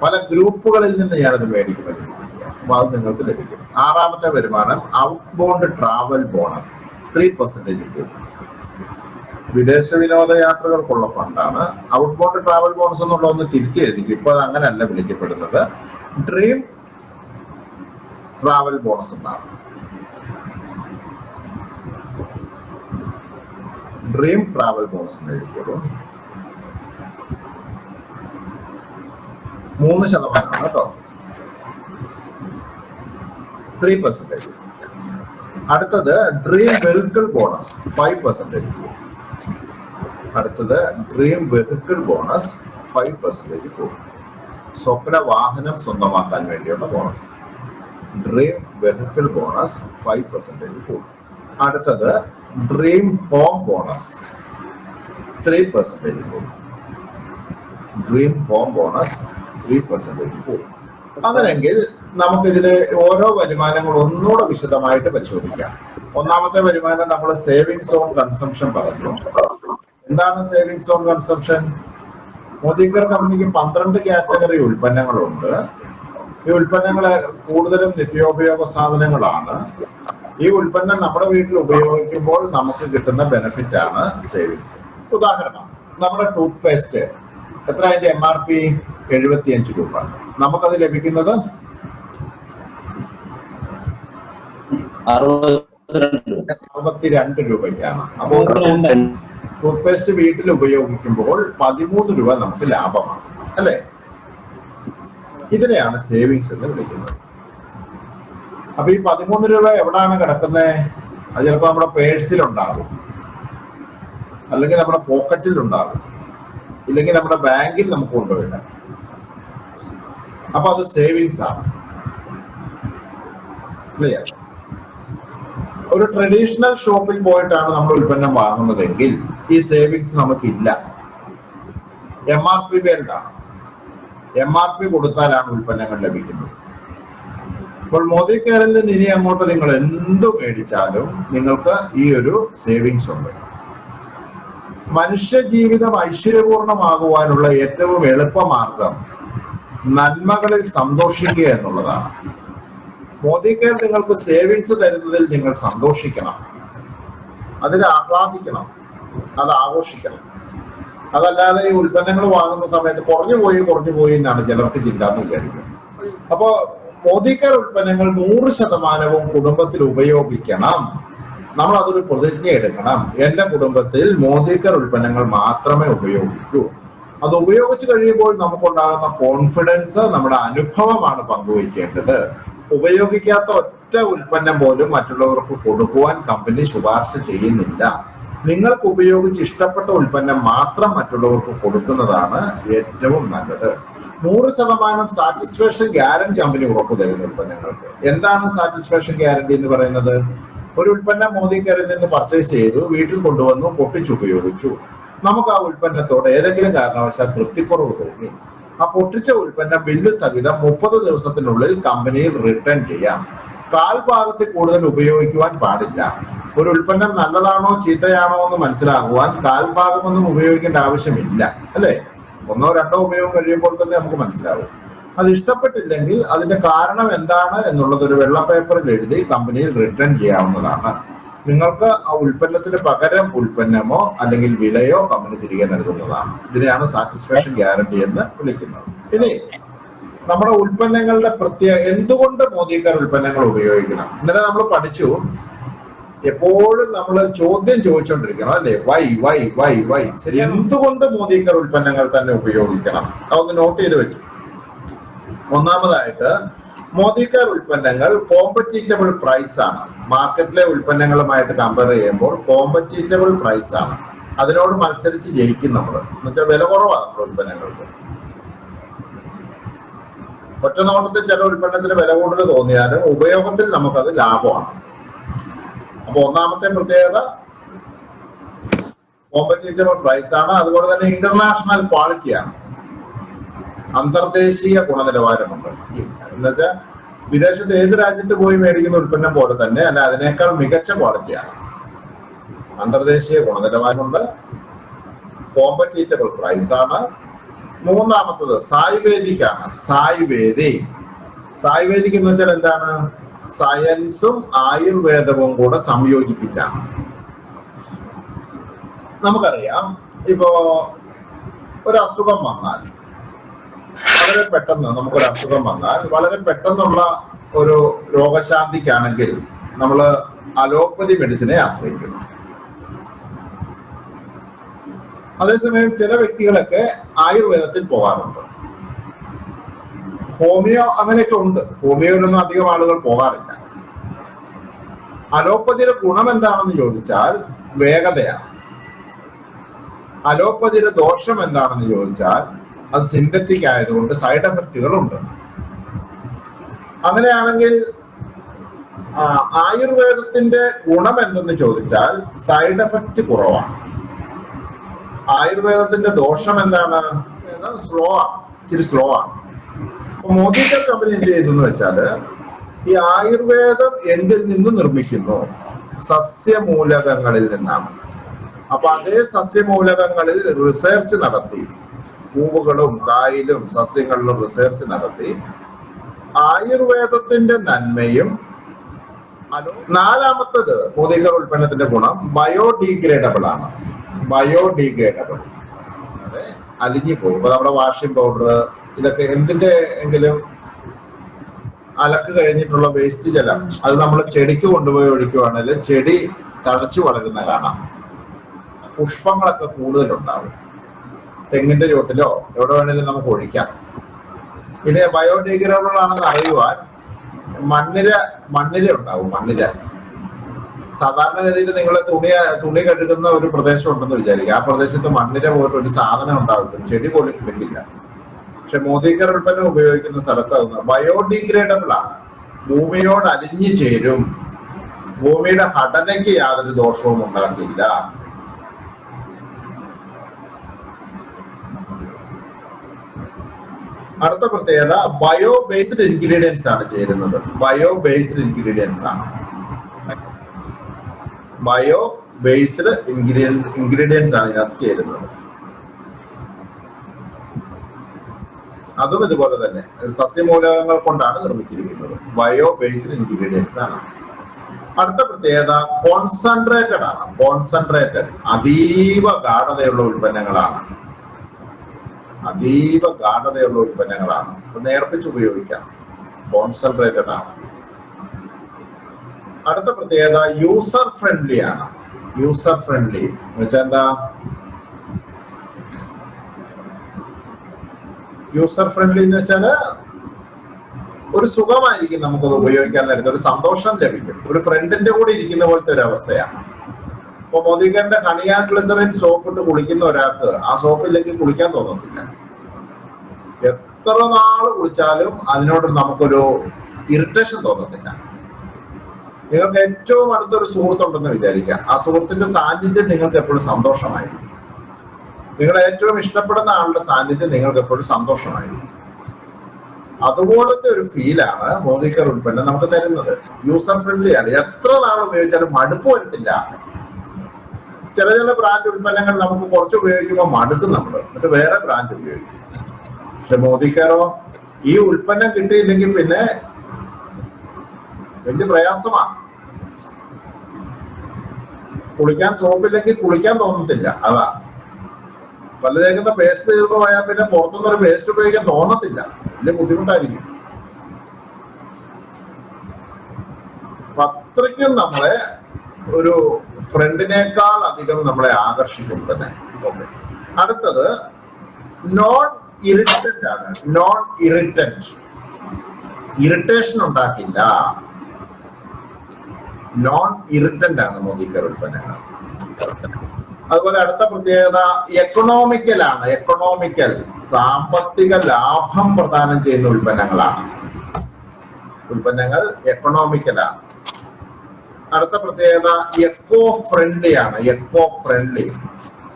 പല ഗ്രൂപ്പുകളിൽ നിന്ന് ഞാനത് മേടിക്കുമെന്ന് ചിന്തിക്കുക. അപ്പൊ അത് നിങ്ങൾക്ക് ലഭിക്കും. 6ാമത്തെ വരുമാനം ഔട്ട് ബൗണ്ട് ട്രാവൽ ബോണസ് 3% കൂടും. വിദേശ വിനോദയാത്രകൾക്കുള്ള ഫണ്ടാണ്. ഔട്ട് ബൗണ്ട് ട്രാവൽ ബോണസ് എന്നുള്ള ഒന്ന് തിരുത്തി എഴുതിക്കും. ഇപ്പൊ അത് അങ്ങനെയല്ല വിളിക്കപ്പെടുന്നത്, ഡ്രീം ട്രാവൽ ബോണസ് എന്നാണ്. ഡ്രീം ട്രാവൽ ബോണസ് എന്ന് എഴുതിക്കോളൂ. 3% കേട്ടോ, 3%. അടുത്തത് ഡ്രീം വെഹിക്കിൾ ബോണസ് 5%. അടുത്തത് ഡ്രീം വെഹിക്കിൾ ബോണസ് 5% കൂടും. സ്വപ്ന വാഹനം സ്വന്തമാക്കാൻ വേണ്ടിയുള്ള ബോണസ്. ഡ്രീം വെഹിക്കിൾ ബോണസ് 5% കൂടും. അടുത്തത് ഡ്രീം ഹോം ബോണസ് 3% കൂടും. ഡ്രീം ഹോം ബോണസ് 3% കൂടും. അങ്ങനെങ്കിൽ നമുക്കിതില് ഓരോ വരുമാനങ്ങൾ ഒന്നുകൂടെ വിശദമായിട്ട് പരിശോധിക്കാം. 1ാമത്തെ വരുമാനം നമ്മൾ സേവിങ്സ് ഓൺ കൺസംഷൻ പറഞ്ഞു. എന്താണ് സേവിങ്സ് ഓൺ കൺസംഷൻ? മോദിക്കർ കമ്പനിക്ക് 12 കാറ്റഗറി ഉൽപ്പന്നങ്ങളുണ്ട്. ഈ ഉൽപ്പന്നങ്ങൾ കൂടുതലും നിത്യോപയോഗ സാധനങ്ങളാണ്. ഈ ഉൽപ്പന്നം നമ്മുടെ വീട്ടിൽ ഉപയോഗിക്കുമ്പോൾ നമുക്ക് കിട്ടുന്ന ബെനിഫിറ്റ് ആണ് സേവിങ്സ്. ഉദാഹരണം, നമ്മുടെ ടൂത്ത് പേസ്റ്റ് എത്ര? അതിന്റെ MRP 75 രൂപ. നമുക്കത് ലഭിക്കുന്നത് 62 രൂപയ്ക്കാണ്. അപ്പോൾ ടൂത്ത് പേസ്റ്റ് വീട്ടിൽ ഉപയോഗിക്കുമ്പോൾ 13 രൂപ നമുക്ക് ലാഭമാണ്, അല്ലെ? ഇതിനെയാണ് സേവിങ്സ് എന്ന് വിളിക്കുന്നത്. അപ്പൊ ഈ 13 രൂപ എവിടാണ് കിടക്കുന്നത്? അത് ചിലപ്പോൾ നമ്മുടെ പേഴ്സിലുണ്ടാകും, അല്ലെങ്കിൽ നമ്മുടെ പോക്കറ്റിലുണ്ടാകും, ഇല്ലെങ്കിൽ നമ്മുടെ ബാങ്കിൽ നമുക്ക് കൊണ്ടുപോയിടാം. അപ്പൊ അത് സേവിങ്സ് ആണ്. ക്ലിയർ? ഒരു ട്രഡീഷണൽ ഷോപ്പിൽ പോയിട്ടാണ് നമ്മൾ ഉൽപ്പന്നം വാങ്ങുന്നതെങ്കിൽ ഈ സേവിങ്സ് നമുക്കില്ല. MRP വേണ്ടാണ്. MRP കൊടുത്താലാണ് ഉൽപ്പന്നങ്ങൾ ലഭിക്കുന്നത്. അപ്പോൾ മോദി കെയറിൽ നിന്ന് ഇനി അങ്ങോട്ട് നിങ്ങൾ എന്തു മേടിച്ചാലും നിങ്ങൾക്ക് ഈ ഒരു സേവിങ്സ് ഉണ്ട്. മനുഷ്യ ജീവിതം ഐശ്വര്യപൂർണമാകുവാനുള്ള ഏറ്റവും എളുപ്പമാർഗം നന്മകളിൽ സന്തോഷിക്കുക എന്നുള്ളതാണ്. മോദി കെയർ നിങ്ങൾക്ക് സേവിങ്സ് തരുന്നതിൽ നിങ്ങൾ സന്തോഷിക്കണം, അതിൽ ആഹ്ലാദിക്കണം, അത് ആഘോഷിക്കണം. അതല്ലാതെ ഈ ഉൽപ്പന്നങ്ങൾ വാങ്ങുന്ന സമയത്ത് കുറഞ്ഞു പോയി എന്നാണ് ചിലർക്ക് ചിന്ത എന്ന് വിചാരിക്കുന്നത്. അപ്പോ മോദി കെയർ ഉൽപ്പന്നങ്ങൾ 100% കുടുംബത്തിൽ ഉപയോഗിക്കണം. നമ്മൾ അതൊരു പ്രതിജ്ഞ എടുക്കണം. എന്റെ കുടുംബത്തിൽ മോദി കെയർ ഉൽപ്പന്നങ്ങൾ മാത്രമേ ഉപയോഗിക്കൂ. അത് ഉപയോഗിച്ച് കഴിയുമ്പോൾ നമുക്കുണ്ടാകുന്ന കോൺഫിഡൻസ്, നമ്മുടെ അനുഭവമാണ് പങ്കുവയ്ക്കേണ്ടത്. ഉപയോഗിക്കാത്ത ഒറ്റ ഉൽപ്പന്നം പോലും മറ്റുള്ളവർക്ക് കൊടുക്കുവാൻ കമ്പനി ശുപാർശ ചെയ്യുന്നില്ല. നിങ്ങൾക്ക് ഉപയോഗിച്ച് ഇഷ്ടപ്പെട്ട ഉൽപ്പന്നം മാത്രം മറ്റുള്ളവർക്ക് കൊടുക്കുന്നതാണ് ഏറ്റവും നല്ലത്. 100% സാറ്റിസ്ഫാക്ഷൻ ഗ്യാരണ്ടി കമ്പനി ഉറപ്പു തരുന്ന ഉൽപ്പന്നങ്ങൾക്ക്. എന്താണ് സാറ്റിസ്ഫാക്ഷൻ ഗ്യാരണ്ടി എന്ന് പറയുന്നത്? ഒരു ഉൽപ്പന്നം മോദി കെയറിൽ നിന്ന് പർച്ചേസ് ചെയ്തു, വീട്ടിൽ കൊണ്ടുവന്നു, പൊട്ടിച്ചുപയോഗിച്ചു. നമുക്ക് ആ ഉൽപ്പന്നത്തോട് ഏതെങ്കിലും കാരണവശാൽ തൃപ്തിക്കുറവ് തോന്നി, ആ പൊട്ടിച്ച ഉൽപ്പന്നം ബില്ല് സഹിതം 30 ദിവസത്തിനുള്ളിൽ കമ്പനിയിൽ റിട്ടേൺ ചെയ്യാം. കാൽഭാഗത്തിൽ കൂടുതൽ ഉപയോഗിക്കുവാൻ പാടില്ല. ഒരു ഉൽപ്പന്നം നല്ലതാണോ ചീത്തയാണോ എന്ന് മനസ്സിലാകുവാൻ കാൽഭാഗമൊന്നും ഉപയോഗിക്കേണ്ട ആവശ്യമില്ല, അല്ലേ? ഒന്നോ രണ്ടോ ഉപയോഗം കഴിയുമ്പോൾ തന്നെ നമുക്ക് മനസ്സിലാവും. അത് ഇഷ്ടപ്പെട്ടില്ലെങ്കിൽ അതിന്റെ കാരണം എന്താണ് എന്നുള്ളത് ഒരു വെള്ള പേപ്പറിൽ എഴുതി കമ്പനിയിൽ റിട്ടേൺ ചെയ്യാവുന്നതാണ്. നിങ്ങൾക്ക് ആ ഉൽപ്പന്നത്തിന് പകരം ഉൽപ്പന്നമോ അല്ലെങ്കിൽ വിലയോ കമ്പനി തിരികെ നൽകുന്നതാണ്. ഇതിനെയാണ് സാറ്റിസ്ഫാക്ഷൻ ഗ്യാരണ്ടി എന്ന് വിളിക്കുന്നത്. ഇനി നമ്മുടെ ഉൽപ്പന്നങ്ങളുടെ എന്തുകൊണ്ട് മോദിക്കാർ ഉൽപ്പന്നങ്ങൾ ഉപയോഗിക്കണം? ഇന്നലെ നമ്മൾ പഠിച്ചു, എപ്പോഴും നമ്മൾ ചോദ്യം ചോദിച്ചുകൊണ്ടിരിക്കണം, അല്ലെ? Why why why why. ശരി, എന്തുകൊണ്ട് മോദിക്കാർ ഉൽപ്പന്നങ്ങൾ തന്നെ ഉപയോഗിക്കണം? അതൊന്ന് നോട്ട് ചെയ്ത് വെച്ചു. ഒന്നാമതായിട്ട്, മോദിക്കാർ ഉൽപ്പന്നങ്ങൾ കോമ്പറ്റീറ്റബിൾ പ്രൈസ് ആണ്. മാർക്കറ്റിലെ ഉൽപ്പന്നങ്ങളുമായിട്ട് കമ്പയർ ചെയ്യുമ്പോൾ കോമ്പറ്റീറ്റബിൾ പ്രൈസ് ആണ്. അതിനോട് മത്സരിച്ച് ജയിക്കും നമ്മൾ. എന്നുവെച്ചാൽ വില കുറവാണ് നമ്മുടെ ഉൽപ്പന്നങ്ങൾക്ക്. ഒറ്റ നോട്ടത്തിൽ ചില ഉൽപ്പന്നത്തിന് വില കൂടുതൽ തോന്നിയാലും ഉപയോഗത്തിൽ നമുക്കത് ലാഭമാണ്. അപ്പൊ ഒന്നാമത്തെ പ്രത്യേകത കോമ്പറ്റീറ്റബിൾ പ്രൈസ് ആണ്. അതുപോലെ തന്നെ ഇന്റർനാഷണൽ ക്വാളിറ്റിയാണ്. അന്തർദേശീയ ഗുണനിലവാരമുണ്ട്. എന്നുവെച്ചാൽ വിദേശത്ത് ഏത് രാജ്യത്ത് പോയി മേടിക്കുന്ന ഉൽപ്പന്നം പോലെ തന്നെ അല്ല, അതിനേക്കാൾ മികച്ച ക്വാളിറ്റിയാണ്. അന്തർദേശീയ ഗുണനിലവാരമുണ്ട്, കോമ്പറ്റീറ്റബിൾ പ്രൈസ് ആണ്. മൂന്നാമത്തത് സായുവേദിക്കാണ്. സായുവേദിക് എന്ന് വെച്ചാൽ എന്താണ്? സയൻസും ആയുർവേദവും കൂടെ സംയോജിപ്പിച്ചാണ്. നമുക്കറിയാം, ഇപ്പോ ഒരു അസുഖം വന്നാൽ വളരെ പെട്ടെന്ന് നമുക്കൊരു അസുഖം വന്നാൽ വളരെ പെട്ടെന്നുള്ള ഒരു രോഗശാന്തിക്കാണെങ്കിൽ നമ്മൾ അലോപ്പതി മെഡിസിനെ ആശ്രയിക്കുന്നു. അതേസമയം ചില വ്യക്തികളൊക്കെ ആയുർവേദത്തിൽ പോകാറുണ്ട്. ഹോമിയോ അങ്ങനെയൊക്കെ ഉണ്ട്. ഹോമിയോയിലൊന്നും അധികം ആളുകൾ പോകാറില്ല. അലോപ്പതിയുടെ ഗുണം എന്താണെന്ന് ചോദിച്ചാൽ വേഗതയാണ്. അലോപ്പതിയുടെ ദോഷം എന്താണെന്ന് ചോദിച്ചാൽ അത് സിന്തറ്റിക് ആയതുകൊണ്ട് സൈഡ് എഫക്റ്റുകളുണ്ട്. അങ്ങനെയാണെങ്കിൽ ആയുർവേദത്തിന്റെ ഗുണം എന്തെന്ന് ചോദിച്ചാൽ സൈഡ് എഫക്റ്റ് കുറവാണ്. ആയുർവേദത്തിന്റെ ദോഷം എന്താണ്? സ്ലോ ആണ്, ഇച്ചിരി സ്ലോ ആണ്. അപ്പൊ മോദിക്കർ കമ്പനി എന്ത് ചെയ്തെന്ന് വെച്ചാല്, ഈ ആയുർവേദം എന്തിൽ നിന്ന് നിർമ്മിക്കുന്നു? സസ്യമൂലകങ്ങളിൽ നിന്നാണ്. അപ്പൊ അതേ സസ്യമൂലകങ്ങളിൽ റിസർച്ച് നടത്തി, പൂവുകളും കായിലും സസ്യങ്ങളിലും റിസർച്ച് നടത്തി ആയുർവേദത്തിന്റെ നന്മയും. നാലാമത്തത് മോദിക്കർ ഉൽപ്പന്നത്തിന്റെ ഗുണം ബയോഡീഗ്രേഡബിൾ ആണ്. ബയോഡീഗ്രേഡബിൾ, അതെ, അലിഞ്ഞു പോകും. ഇപ്പൊ നമ്മുടെ വാഷിംഗ് പൗഡർ, ഇതൊക്കെ എന്തിന്റെ എങ്കിലും അലക്ക് കഴിഞ്ഞിട്ടുള്ള വേസ്റ്റ് ജലം അത് നമ്മൾ ചെടിക്ക് കൊണ്ടുപോയി ഒഴിക്കുവാണെങ്കിൽ ചെടി തഴച്ചു വളരുന്ന കാണാം. പുഷ്പങ്ങളൊക്കെ കൂടുതലുണ്ടാവും. തെങ്ങിന്റെ ചോട്ടിലോ എവിടെ വേണേലും നമുക്ക് ഒഴിക്കാം. പിന്നെ ബയോഡീഗ്രേഡബിൾ ആണെന്ന് അറിയുവാൻ മണ്ണിര ഉണ്ടാവും. സാധാരണഗതിയിൽ നിങ്ങൾ തുണി കഴുകുന്ന ഒരു പ്രദേശം ഉണ്ടെന്ന് വിചാരിക്കുക. ആ പ്രദേശത്ത് മണ്ണിര പോയിട്ട് ഒരു സാധനം ഉണ്ടാവില്ല, ചെടി പോലും കിടക്കില്ല. പക്ഷെ മോദിക്കർ ഉൽപ്പന്നം ഉപയോഗിക്കുന്ന സ്ഥലത്ത് ബയോഡീഗ്രേഡബിൾ ആണ്. ഭൂമിയോട് അലിഞ്ഞു ചേരും. ഭൂമിയുടെ ഘടനയ്ക്ക് യാതൊരു ദോഷവും ഉണ്ടാക്കില്ല. അടുത്ത പ്രത്യേകത ബയോ ബേസ്ഡ് ഇൻഗ്രീഡിയൻസ് ആണ് ചേരുന്നത്. ബയോ ബേസ്ഡ് ഇൻഗ്രീഡിയൻസ് ആണ്. ബയോ ബേസ്ഡ് ഇൻഗ്രീഡിയൻസ് ആണ് ഇതിനകത്ത് ചേരുന്നത്. അതും ഇതുപോലെ തന്നെ സസ്യമൂലകങ്ങൾ കൊണ്ടാണ് നിർമ്മിച്ചിരിക്കുന്നത്. ബയോ ബേസ്ഡ് ഇൻഗ്രീഡിയൻസ് ആണ്. അടുത്ത പ്രത്യേകത കോൺസെൻട്രേറ്റഡ് ആണ്. കോൺസെൻട്രേറ്റഡ്, അതീവ ഗാഢതയുള്ള ഉൽപ്പന്നങ്ങളാണ്. നേർപ്പിച്ച് ഉപയോഗിക്കാം. കോൺസെൻട്രേറ്റഡ് ആണ്. അടുത്ത പ്രത്യേകത യൂസർ ഫ്രണ്ട്ലി ആണ്. യൂസർ ഫ്രണ്ട്ലി എന്ന് വെച്ചാൽ എന്താ? യൂസർ ഫ്രണ്ട്ലി എന്ന് വെച്ചാല് ഒരു സുഖമായിരിക്കും നമുക്കത് ഉപയോഗിക്കാൻ നേരത്തെ, ഒരു സന്തോഷം ലഭിക്കും. ഒരു ഫ്രണ്ടിന്റെ കൂടെ ഇരിക്കുന്ന പോലത്തെ ഒരു അവസ്ഥയാണ്. ഇപ്പൊ മോദിക്കറിന്റെ ഹണി ആൻഡ് ഗ്ലിസറിൻ സോപ്പ് ഇട്ട് കുളിക്കുന്ന ഒരാൾക്ക് ആ സോപ്പില്ലെങ്കിൽ കുളിക്കാൻ തോന്നത്തില്ല. എത്ര നാള് കുളിച്ചാലും അതിനോട് നമുക്കൊരു ഇറിറ്റേഷൻ തോന്നത്തില്ല. നിങ്ങൾക്ക് ഏറ്റവും അടുത്തൊരു സുഹൃത്തുണ്ടെന്ന് വിചാരിക്കാം. ആ സുഹൃത്തിന്റെ സാന്നിധ്യം നിങ്ങൾക്ക് എപ്പോഴും സന്തോഷമായിരിക്കും. നിങ്ങൾ ഏറ്റവും ഇഷ്ടപ്പെടുന്ന ആളുടെ സാന്നിധ്യം നിങ്ങൾക്ക് എപ്പോഴും സന്തോഷമായിരിക്കും. അതുപോലത്തെ ഒരു ഫീലാണ് മോദി കെയർ ഉൽപ്പന്നം നമുക്ക് തരുന്നത്. യൂസർ ഫ്രണ്ട്ലി ആണ്, എത്ര നാൾ ഉപയോഗിച്ചാലും മടുപ്പ് വരുത്തില്ല. ചില ബ്രാൻഡ് ഉൽപ്പന്നങ്ങൾ നമുക്ക് കുറച്ച് ഉപയോഗിക്കുമ്പോൾ മടുക്കും നമ്മൾ, എന്നിട്ട് വേറെ ബ്രാൻഡ് ഉപയോഗിക്കും. പക്ഷെ മോദി കെയറോ, ഈ ഉൽപ്പന്നം കിട്ടിയില്ലെങ്കിൽ പിന്നെ വലിയ പ്രയാസമാണ്. കുളിക്കാൻ സോപ്പില്ലെങ്കിൽ കുളിക്കാൻ തോന്നത്തില്ല. അതാ, പല്ല് തേക്കുന്ന പേസ്റ്റ് തീർന്നു പോയാൽ പിന്നെ പുറത്തുനിന്നൊരു പേസ്റ്റ് ഉപയോഗിക്കാൻ തോന്നത്തില്ല, വലിയ ബുദ്ധിമുട്ടായിരിക്കും. അത്രയ്ക്കും നമ്മളെ ഒരു ഫ്രണ്ടിനേക്കാൾ അധികം നമ്മളെ ആകർഷിക്കും തന്നെ. ഓക്കെ, അടുത്തത് നോൺ ഇറിറ്റന്റ് ആണ്. നോൺ ഇറിറ്റന്റ്, ഇറിറ്റേഷൻ ഉണ്ടാക്കില്ല. നോൺ ഇറിറ്റന്റ് ആണ് മോദി കെയർ ഉൽപ്പന്നങ്ങൾ. അതുപോലെ അടുത്ത പ്രത്യേകത എക്കണോമിക്കൽ ആണ്. എക്കണോമിക്കൽ, സാമ്പത്തിക ലാഭം പ്രദാനം ചെയ്യുന്ന ഉൽപ്പന്നങ്ങളാണ്. ഉൽപ്പന്നങ്ങൾ എക്കണോമിക്കലാണ്. അടുത്ത പ്രത്യേകത എക്കോ ഫ്രണ്ട്ലി ആണ്. എക്കോ ഫ്രണ്ട്ലി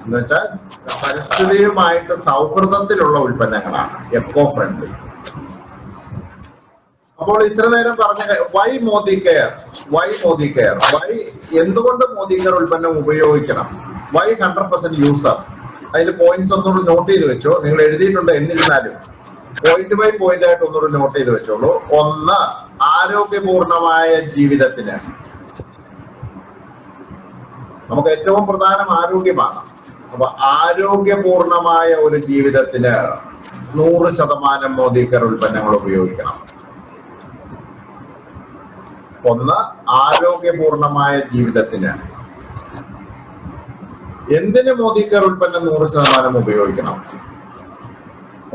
എന്ന് വെച്ചാൽ പരിസ്ഥിതിയുമായിട്ട് സൗഹൃദത്തിലുള്ള ഉൽപ്പന്നങ്ങളാണ് എക്കോ ഫ്രണ്ട്ലി. അപ്പോൾ ഇത്ര നേരം പറഞ്ഞ why Modicare, why Modicare, why എന്തുകൊണ്ട് മോദി കെയർ ഉൽപ്പന്നം ഉപയോഗിക്കണം, വൈ 100% യൂസർ. അതിന്റെ പോയിന്റ്സ് ഒന്നുകൂടി നോട്ട് ചെയ്ത് വെച്ചോ. നിങ്ങൾ എഴുതിയിട്ടുണ്ട് എന്നിരുന്നാലും പോയിന്റ് ബൈ പോയിന്റ് ആയിട്ട് ഒന്നുകൂടി നോട്ട് ചെയ്ത് വെച്ചോളൂ. ഒന്ന്, ആരോഗ്യപൂർണമായ ജീവിതത്തിന്. നമുക്ക് ഏറ്റവും പ്രധാനം ആരോഗ്യമാണ്. അപ്പൊ ആരോഗ്യപൂർണമായ ഒരു ജീവിതത്തിന് 100% മോദി കെയർ ഉൽപ്പന്നങ്ങൾ ഉപയോഗിക്കണം. ഒന്ന്, ആരോഗ്യപൂർണമായ ജീവിതത്തിന്. എന്തിന് മോദി കെയർ ഉൽപ്പന്നം 100% ഉപയോഗിക്കണം?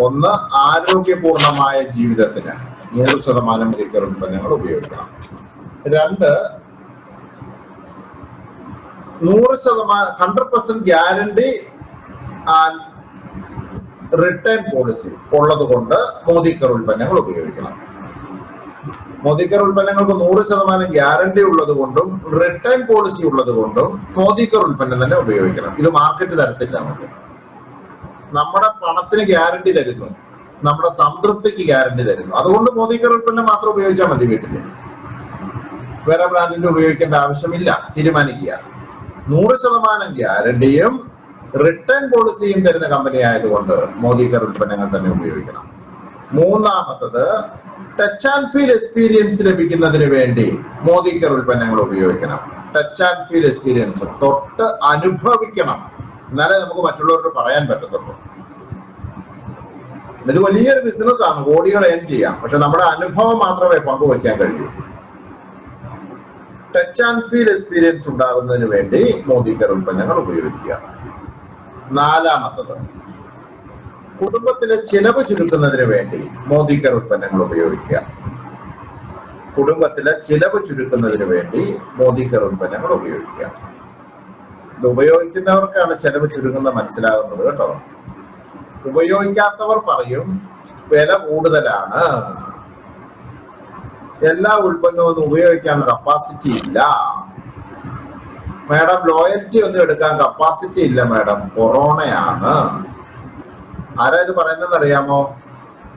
ഒന്ന്, ആരോഗ്യപൂർണമായ ജീവിതത്തിന് 100% മോദി കെയർ ഉൽപ്പന്നങ്ങൾ ഉപയോഗിക്കണം. രണ്ട്, 100% ഗ്യാരണ്ടി ആൻഡ് റിട്ടേൺ പോളിസി ഉള്ളത് കൊണ്ട് മോദി കെയർ ഉൽപ്പന്നങ്ങൾ ഉപയോഗിക്കണം. മോദി കെയർ ഉൽപ്പന്നങ്ങൾക്ക് 100% ഗ്യാരണ്ടി ഉള്ളത് കൊണ്ടും റിട്ടേൺ പോളിസി ഉള്ളത് കൊണ്ടും മോദി കെയർ ഉൽപ്പന്നം തന്നെ ഉപയോഗിക്കണം. ഇത് മാർക്കറ്റ് തരത്തില്ല. നമുക്ക് നമ്മുടെ പണത്തിന് ഗ്യാരണ്ടി തരുന്നു, നമ്മുടെ സംതൃപ്തിക്ക് ഗ്യാരണ്ടി തരുന്നു. അതുകൊണ്ട് മോദി കെയർ ഉൽപ്പന്നം മാത്രം ഉപയോഗിച്ചാൽ മതി. വീട്ടിൽ വേറെ ബ്രാൻഡിന്റെ ഉപയോഗിക്കേണ്ട ആവശ്യമില്ല. തീരുമാനിക്കുക. 100% ഗ്യാരണ്ടിയും റിട്ടേൺ പോളിസിയും തരുന്ന കമ്പനി ആയതുകൊണ്ട് മോദി കെയർ ഉൽപ്പന്നങ്ങൾ തന്നെ ഉപയോഗിക്കണം. മൂന്നാമത്തത്, ടച്ച് ആൻഡ് ഫീൽ എക്സ്പീരിയൻസ് ലഭിക്കുന്നതിന് വേണ്ടി മോദി കെയർ ഉൽപ്പന്നങ്ങൾ ഉപയോഗിക്കണം. ടച്ച് ആൻഡ് ഫീൽ എക്സ്പീരിയൻസ്, തൊട്ട് അനുഭവിക്കണം, എന്നാലേ നമുക്ക് മറ്റുള്ളവരോട് പറയാൻ പറ്റത്തുള്ളൂ. ഇത് വലിയൊരു ബിസിനസ് ആണ്, കോടികൾ ഏൺ ചെയ്യാം. പക്ഷെ നമ്മുടെ അനുഭവം മാത്രമേ പങ്കുവയ്ക്കാൻ കഴിയൂ. ടച്ച് ആൻഡ് ഫീൽ എക്സ്പീരിയൻസ് ഉണ്ടാകുന്നതിന് വേണ്ടി മോദി കെയർ ഉൽപ്പന്നങ്ങൾ ഉപയോഗിക്കുക. നാലാമത്തത്, കുടുംബത്തിലെ ചിലവ് ചുരുക്കുന്നതിന് വേണ്ടി മോദി കെയർ ഉൽപ്പന്നങ്ങൾ ഉപയോഗിക്കുക. കുടുംബത്തിലെ ചിലവ് ചുരുക്കുന്നതിന് വേണ്ടി മോദി കെയർ ഉൽപ്പന്നങ്ങൾ ഉപയോഗിക്കുക. ഇത് ഉപയോഗിക്കുന്നവർക്കാണ് ചിലവ് ചുരുങ്ങുന്നത് മനസ്സിലാകുന്നത് കേട്ടോ. ഉപയോഗിക്കാത്തവർ പറയും വില കൂടുതലാണ്, എല്ലാ ഉൽപ്പന്നവും ഉപയോഗിക്കാൻ കപ്പാസിറ്റി ഇല്ല മാഡം, ലോയൽറ്റി ഒന്നും എടുക്കാൻ കപ്പാസിറ്റി ഇല്ല മാഡം, കൊറോണയാണ്. ആരാ ഇത് പറയുന്നത് അറിയാമോ?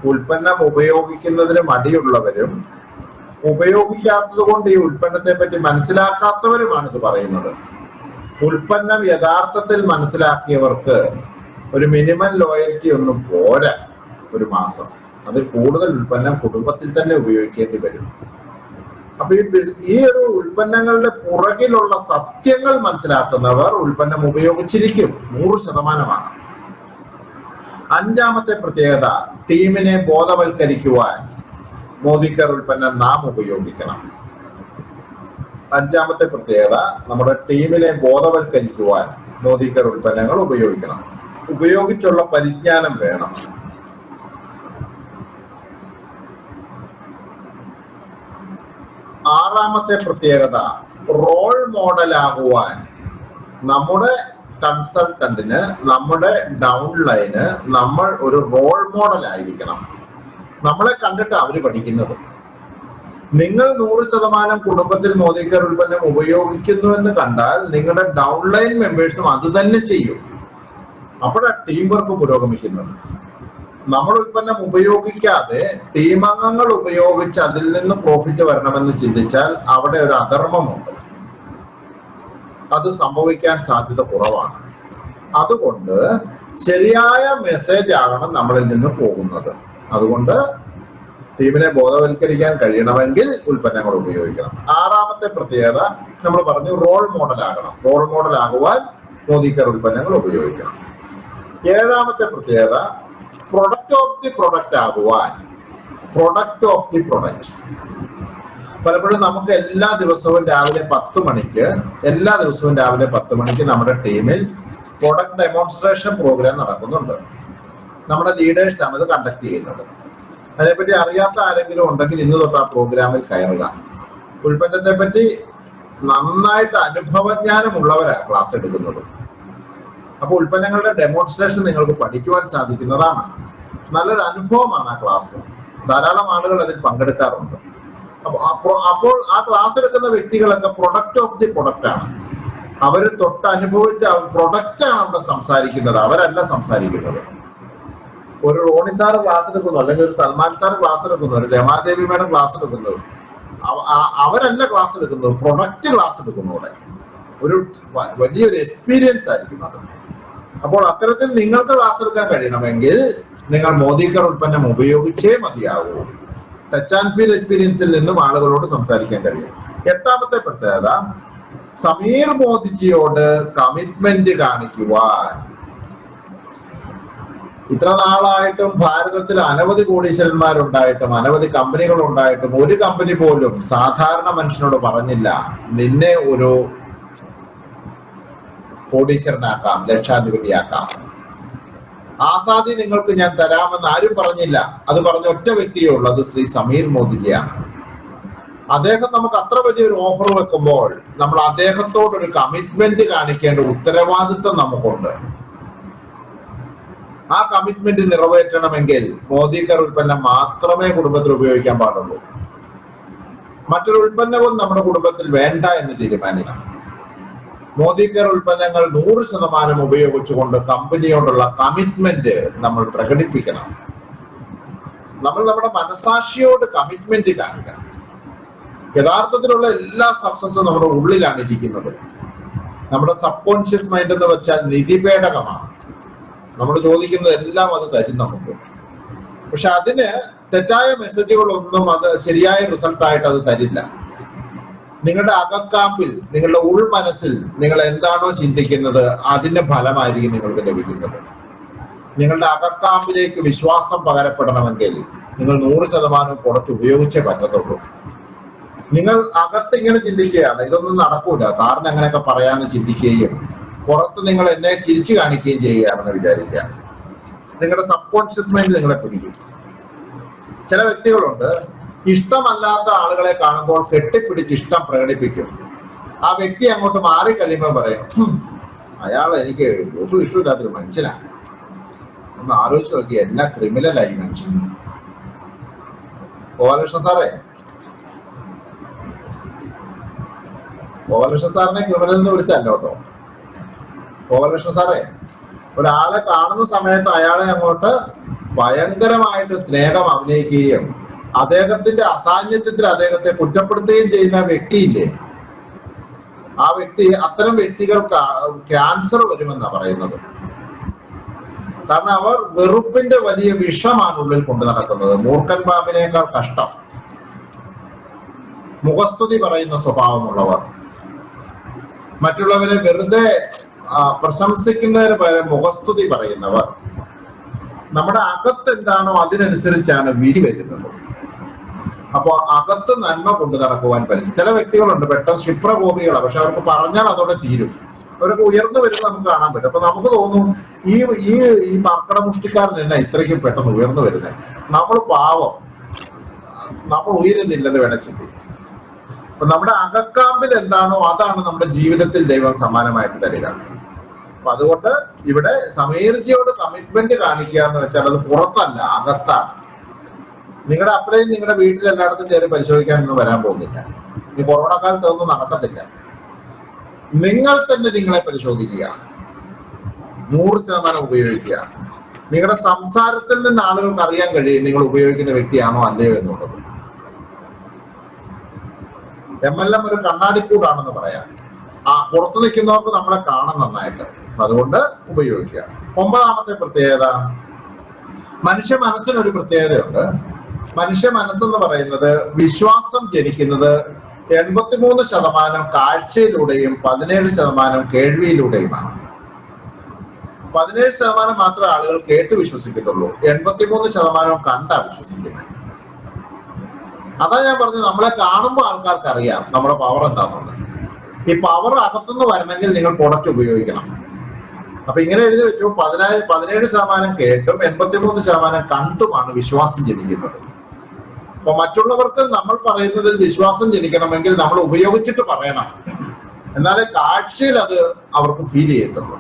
ഉൽപ്പന്നം ഉപയോഗിക്കുന്നതിന് മടിയുള്ളവരും ഉപയോഗിക്കാത്തത് കൊണ്ട് ഈ ഉൽപ്പന്നത്തെ പറ്റി മനസ്സിലാക്കാത്തവരുമാണ് ഇത് പറയുന്നത്. ഉൽപ്പന്നം യഥാർത്ഥത്തിൽ മനസ്സിലാക്കിയവർക്ക് ഒരു മിനിമം ലോയൽറ്റി ഒന്നും പോരാ. ഒരു മാസം അതിൽ കൂടുതൽ ഉൽപ്പന്നം കുടുംബത്തിൽ തന്നെ ഉപയോഗിക്കേണ്ടി വരും. അപ്പൊ ഈ ഒരു ഉൽപ്പന്നങ്ങളുടെ പുറകിലുള്ള സത്യങ്ങൾ മനസ്സിലാക്കുന്നവർ ഉൽപ്പന്നം ഉപയോഗിച്ചിരിക്കും. 100%. അഞ്ചാമത്തെ പ്രത്യേകത, ടീമിനെ ബോധവൽക്കരിക്കുവാൻ മോദി കെയർ ഉൽപ്പന്നം നാം ഉപയോഗിക്കണം. അഞ്ചാമത്തെ പ്രത്യേകത, നമ്മുടെ ടീമിനെ ബോധവൽക്കരിക്കുവാൻ മോദി കെയർ ഉൽപ്പന്നങ്ങൾ ഉപയോഗിക്കണം. ഉപയോഗിച്ചുള്ള പരിജ്ഞാനം വേണം. ആറാമത്തെ പ്രത്യേകത, റോൾ മോഡലാകുവാൻ നമ്മുടെ കൺസൾട്ടന്റിന്, നമ്മുടെ ഡൗൺലൈന് നമ്മൾ ഒരു റോൾ മോഡൽ ആയിരിക്കണം. നമ്മളെ കണ്ടിട്ട് അവര് പഠിക്കുന്നത്. നിങ്ങൾ 100% കുടുംബത്തിൽ മോദി കെയർ ഉൽപ്പന്നം ഉപയോഗിക്കുന്നു എന്ന് കണ്ടാൽ നിങ്ങളുടെ ഡൗൺലൈൻ മെമ്പേഴ്സും അത് തന്നെ ചെയ്യും. അപ്പോഴാണ് ടീം വർക്ക് പുരോഗമിക്കുന്നത്. നമ്മൾ ഉൽപ്പന്നം ഉപയോഗിക്കാതെ ടീം അംഗങ്ങൾ ഉപയോഗിച്ച് അതിൽ നിന്ന് പ്രോഫിറ്റ് വരണമെന്ന് ചിന്തിച്ചാൽ അവിടെ ഒരു അധർമ്മമുണ്ട്. അത് സംഭവിക്കാൻ സാധ്യത കുറവാണ്. അതുകൊണ്ട് ശരിയായ മെസ്സേജ് ആകണം നമ്മളിൽ നിന്ന് പോകുന്നത്. അതുകൊണ്ട് ടീമിനെ ബോധവൽക്കരിക്കാൻ കഴിയണമെങ്കിൽ ഉൽപ്പന്നങ്ങൾ ഉപയോഗിക്കണം. ആറാമത്തെ പ്രത്യേകത നമ്മൾ പറഞ്ഞു, റോൾ മോഡൽ ആകണം. റോൾ മോഡൽ ആകുവാൻ മോദിക്കർ ഉൽപ്പന്നങ്ങൾ ഉപയോഗിക്കണം. ഏഴാമത്തെ പ്രത്യേകത, പ്രൊഡക്റ്റ് ഓഫ് ദി പ്രൊഡക്റ്റ് ആകുവാൻ. Product of the product. പലപ്പോഴും നമുക്ക് എല്ലാ ദിവസവും രാവിലെ 10 മണിക്ക് നമ്മുടെ ടീമിൽ പ്രൊഡക്റ്റ് ഡെമോൺസ്ട്രേഷൻ പ്രോഗ്രാം നടക്കുന്നുണ്ട്. നമ്മുടെ ലീഡേഴ്സ് ആണ് ഇത് കണ്ടക്ട് ചെയ്യുന്നത്. അതിനെപ്പറ്റി അറിയാത്ത ആരെങ്കിലും ഉണ്ടെങ്കിൽ ഇന്ന് തൊട്ട് ആ പ്രോഗ്രാമിൽ കയറുക. ഉൽപ്പന്നത്തെ പറ്റി നന്നായിട്ട് അനുഭവജ്ഞാനമുള്ളവരാണ് ക്ലാസ് എടുക്കുന്നത്. അപ്പൊ ഉൽപ്പന്നങ്ങളുടെ ഡെമോൺസ്ട്രേഷൻ നിങ്ങൾക്ക് പഠിക്കുവാൻ സാധിക്കുന്നതാണ്. നല്ലൊരു അനുഭവമാണ് ആ ക്ലാസ്. ധാരാളം ആളുകൾ അതിൽ പങ്കെടുക്കാറുണ്ട്. അപ്പോൾ ആ ക്ലാസ് എടുക്കുന്ന വ്യക്തികളൊക്കെ പ്രൊഡക്റ്റ് ഓഫ് ദി പ്രൊഡക്റ്റ് ആണ്. അവര് തൊട്ട് അനുഭവിച്ച പ്രൊഡക്റ്റ് ആണ് അവിടെ സംസാരിക്കുന്നത്, അവരല്ല സംസാരിക്കുന്നത്. ഒരു റോണി സാറ് ക്ലാസ് എടുക്കുന്നു, അല്ലെങ്കിൽ ഒരു സൽമാൻ സാർ ക്ലാസ് എടുക്കുന്നു, ഒരു രമാദേവി മേഡം ക്ലാസ് എടുക്കുന്നത്, അവരല്ല ക്ലാസ് എടുക്കുന്നത്, പ്രൊഡക്റ്റ് ക്ലാസ് എടുക്കുന്നു. അവിടെ ഒരു വലിയൊരു എക്സ്പീരിയൻസ് ആയിരിക്കും അത്. അപ്പോൾ അത്തരത്തിൽ നിങ്ങൾക്ക് ക്ലാസ് എടുക്കാൻ കഴിയണമെങ്കിൽ നിങ്ങൾ മോദിക്കർ ഉൽപ്പന്നം ഉപയോഗിച്ചേ മതിയാകൂ. ടച്ച് ആൻഡ് ഫീൽ എക്സ്പീരിയൻസിൽ നിന്നും ആളുകളോട് സംസാരിക്കാൻ കഴിയും. എട്ടാമത്തെ പ്രത്യേകത, സമീർ മോദിജിയോട് കമ്മിറ്റ്മെന്റ് കാണിക്കുവാൻ. ഇത്ര നാളായിട്ടും ഭാരതത്തിൽ അനവധി കോടീശ്വരന്മാരുണ്ടായിട്ടും അനവധി കമ്പനികൾ ഉണ്ടായിട്ടും ഒരു കമ്പനി പോലും സാധാരണ മനുഷ്യനോട് പറഞ്ഞില്ല, നിന്നെ ഒരു കോടീശ്വരനാക്കാം, ലക്ഷാധിപതിയാക്കാം, ആസാദി നിങ്ങൾക്ക് ഞാൻ തരാമെന്ന് ആരും പറഞ്ഞില്ല. അത് പറഞ്ഞ ഒറ്റ വ്യക്തിയേ ഉള്ളൂ, അത് ശ്രീ സമീർ മോദിജിയാണ്. അദ്ദേഹം നമുക്ക് അത്ര വലിയൊരു ഓഫർ വെക്കുമ്പോൾ നമ്മൾ അദ്ദേഹത്തോടൊരു കമ്മിറ്റ്മെന്റ് കാണിക്കേണ്ട ഉത്തരവാദിത്വം നമുക്കുണ്ട്. ആ കമ്മിറ്റ്മെന്റ് നിറവേറ്റണമെങ്കിൽ മോദിക്കർ ഉൽപ്പന്നം മാത്രമേ കുടുംബത്തിൽ ഉപയോഗിക്കാൻ പാടുള്ളൂ. മറ്റൊരു ഉൽപ്പന്നവും നമ്മുടെ കുടുംബത്തിൽ വേണ്ട എന്ന് തീരുമാനിക്കണം. മോദിക്കർ ഉൽപ്പന്നങ്ങൾ 100% ഉപയോഗിച്ചുകൊണ്ട് കമ്പനിയോടുള്ള കമ്മിറ്റ്മെന്റ് നമ്മൾ പ്രകടിപ്പിക്കണം. നമ്മൾ നമ്മുടെ മനസാക്ഷിയോട് കമ്മിറ്റ്മെന്റ് കാണിക്കണം. യഥാർത്ഥത്തിലുള്ള എല്ലാ സക്സസും നമ്മുടെ ഉള്ളിലാണ് ഇരിക്കുന്നത്. നമ്മുടെ സബ് കോൺഷ്യസ് മൈൻഡ് എന്ന് വെച്ചാൽ നിധിപേടകമാണ്. നമ്മൾ ചോദിക്കുന്നത് എല്ലാം അത് തരും നമുക്ക്. പക്ഷെ അതിന് തെറ്റായ മെസ്സേജുകളൊന്നും അത് ശരിയായ റിസൾട്ടായിട്ട് അത് തരില്ല. നിങ്ങളുടെ അകക്കാമ്പിൽ, നിങ്ങളുടെ ഉൾമനസ്സിൽ നിങ്ങൾ എന്താണോ ചിന്തിക്കുന്നത് അതിന്റെ ഫലമായിരിക്കും നിങ്ങൾക്ക് ലഭിക്കുന്നത്. നിങ്ങളുടെ അകക്കാമ്പിലേക്ക് വിശ്വാസം പകരപ്പെടണമെങ്കിൽ നിങ്ങൾ 100% പുറത്ത് ഉപയോഗിച്ചേ പറ്റത്തുള്ളൂ. നിങ്ങൾ അകത്ത് ഇങ്ങനെ ചിന്തിക്കുകയാണ്, ഇതൊന്നും നടക്കൂല, സാറിന് അങ്ങനെയൊക്കെ പറയാമെന്ന് ചിന്തിക്കുകയും പുറത്ത് നിങ്ങൾ എന്നെ ചിരിച്ചു കാണിക്കുകയും ചെയ്യുകയാണെന്ന് വിചാരിക്കുക. നിങ്ങളുടെ സബ് കോൺഷ്യസ് മൈൻഡ് നിങ്ങളെ പിടിക്കും. ചില വ്യക്തികളുണ്ട്, ഇഷ്ടമല്ലാത്ത ആളുകളെ കാണുമ്പോൾ കെട്ടിപ്പിടിച്ച് ഇഷ്ടം പ്രകടിപ്പിക്കും. ആ വ്യക്തി അങ്ങോട്ട് മാറിക്കഴിയുമ്പോൾ പറയും, അയാൾ എനിക്ക് ഒട്ടും ഇഷ്ടമില്ലാത്തൊരു മനുഷ്യനാണ്. ഒന്ന് ആലോചിച്ച് നോക്കി, എല്ലാ ക്രിമിനലായി മനുഷ്യൻ. ഗോപാലകൃഷ്ണ സാറിനെ ക്രിമിനൽ എന്ന് വിളിച്ചല്ലോ കേട്ടോ. ഗോപാലകൃഷ്ണ സാറേ ഒരാളെ കാണുന്ന സമയത്ത് അയാളെ അങ്ങോട്ട് ഭയങ്കരമായിട്ട് സ്നേഹം അഭിനയിക്കുകയും അദ്ദേഹത്തിന്റെ അസാന്നിധ്യത്തിൽ അദ്ദേഹത്തെ കുറ്റപ്പെടുത്തുകയും ചെയ്യുന്ന വ്യക്തിയില്ലേ, ആ വ്യക്തി, അത്തരം വ്യക്തികൾക്ക് ക്യാൻസർ വരുമെന്നാണ് പറയുന്നത്. കാരണം അവർ വെറുപ്പിന്റെ വലിയ വിഷമാണ് ഉള്ളിൽ കൊണ്ടു നടക്കുന്നത്. മൂർഖൻ പാമ്പിനേക്കാൾ കഷ്ടം. മുഖസ്തുതി പറയുന്ന സ്വഭാവമുള്ളവർ, മറ്റുള്ളവരെ വെറുതെ പ്രശംസിക്കുന്നതിന് പകരം മുഖസ്തുതി പറയുന്നവർ. നമ്മുടെ അകത്ത് എന്താണോ അതിനനുസരിച്ചാണ് വിധി വരുന്നത്. അപ്പൊ അകത്ത് നന്മ കൊണ്ടു നടക്കുവാൻ പറ്റും. ചില വ്യക്തികളുണ്ട് പെട്ടെന്ന് ക്ഷിപ്രകോപികളാണ്, പക്ഷെ അവർക്ക് പറഞ്ഞാൽ അതോടെ തീരും. അവരൊക്കെ ഉയർന്നു വരുന്നത് നമുക്ക് കാണാൻ പറ്റും. അപ്പൊ നമുക്ക് തോന്നും, ഈ മർക്കട മുഷ്ടിക്കാരൻ എന്നാ ഇത്രയ്ക്കും പെട്ടെന്ന് ഉയർന്നു വരുന്നത്, നമ്മൾ പാവം, നമ്മൾ ഉയരുന്നില്ലെന്ന് വേണം ചിന്തിക്കും. അപ്പൊ നമ്മുടെ അകക്കാമ്പിൽ എന്താണോ അതാണ് നമ്മുടെ ജീവിതത്തിൽ ദൈവം സമ്മാനമായിട്ട് തരിക. അപ്പൊ അതുകൊണ്ട് ഇവിടെ സമീർജിയോട് കമ്മിറ്റ്മെന്റ് കാണിക്കുക എന്ന് വെച്ചാൽ അത് പുറത്തല്ല, അകത്താണ്. നിങ്ങളുടെ അപ്പനെയും നിങ്ങളുടെ വീട്ടിൽ എല്ലായിടത്തും കയറി പരിശോധിക്കാനൊന്നും വരാൻ പോകുന്നില്ല. ഈ കൊറോണ കാലത്ത് ഒന്നും നടക്കത്തില്ല. നിങ്ങൾ തന്നെ നിങ്ങളെ പരിശോധിക്കുക, 100% ഉപയോഗിക്കുക. നിങ്ങളുടെ സംസാരത്തിൽ നിന്ന് ആളുകൾക്ക് അറിയാൻ കഴിയും നിങ്ങൾ ഉപയോഗിക്കുന്ന വ്യക്തിയാണോ അല്ലയോ എന്നുള്ളത്. MLM ഒരു കണ്ണാടിക്കൂടാണെന്ന് പറയാം. പുറത്തു നിൽക്കുന്നവർക്ക് നമ്മളെ കാണാൻ നന്നായിട്ട്, അതുകൊണ്ട് ഉപയോഗിക്കുക. 9ാമത്തെ പ്രത്യേകത, മനുഷ്യ മനസ്സിനൊരു പ്രത്യേകതയുണ്ട്. മനുഷ്യ മനസ്സെന്ന് പറയുന്നത് വിശ്വാസം ജനിക്കുന്നത് 83% കാഴ്ചയിലൂടെയും 17% കേൾവിയിലൂടെയുമാണ്. 17% മാത്രമേ ആളുകൾ കേട്ട് വിശ്വസിക്കത്തുള്ളൂ, 83% കണ്ടാ വിശ്വസിക്കുന്നത്. അതാ ഞാൻ പറഞ്ഞു, നമ്മളെ കാണുമ്പോൾ ആൾക്കാർക്ക് അറിയാം നമ്മുടെ പവർ എന്താണെന്നുള്ളത്. ഈ പവർ അകത്തുനിന്ന് വരണമെങ്കിൽ നിങ്ങൾ പ്രൊഡക്റ്റ് ഉപയോഗിക്കണം. അപ്പൊ ഇങ്ങനെ എഴുതി വെച്ചു, 17% കേട്ടും 83% കണ്ടുമാണ് വിശ്വാസം ജനിക്കുന്നത്. അപ്പൊ മറ്റുള്ളവർക്ക് നമ്മൾ പറയുന്നതിൽ വിശ്വാസം ജനിക്കണമെങ്കിൽ നമ്മൾ ഉപയോഗിച്ചിട്ട് പറയണം, എന്നാലേ കാഴ്ചയിൽ അത് അവർക്ക് ഫീൽ ചെയ്യത്തുള്ളൂ.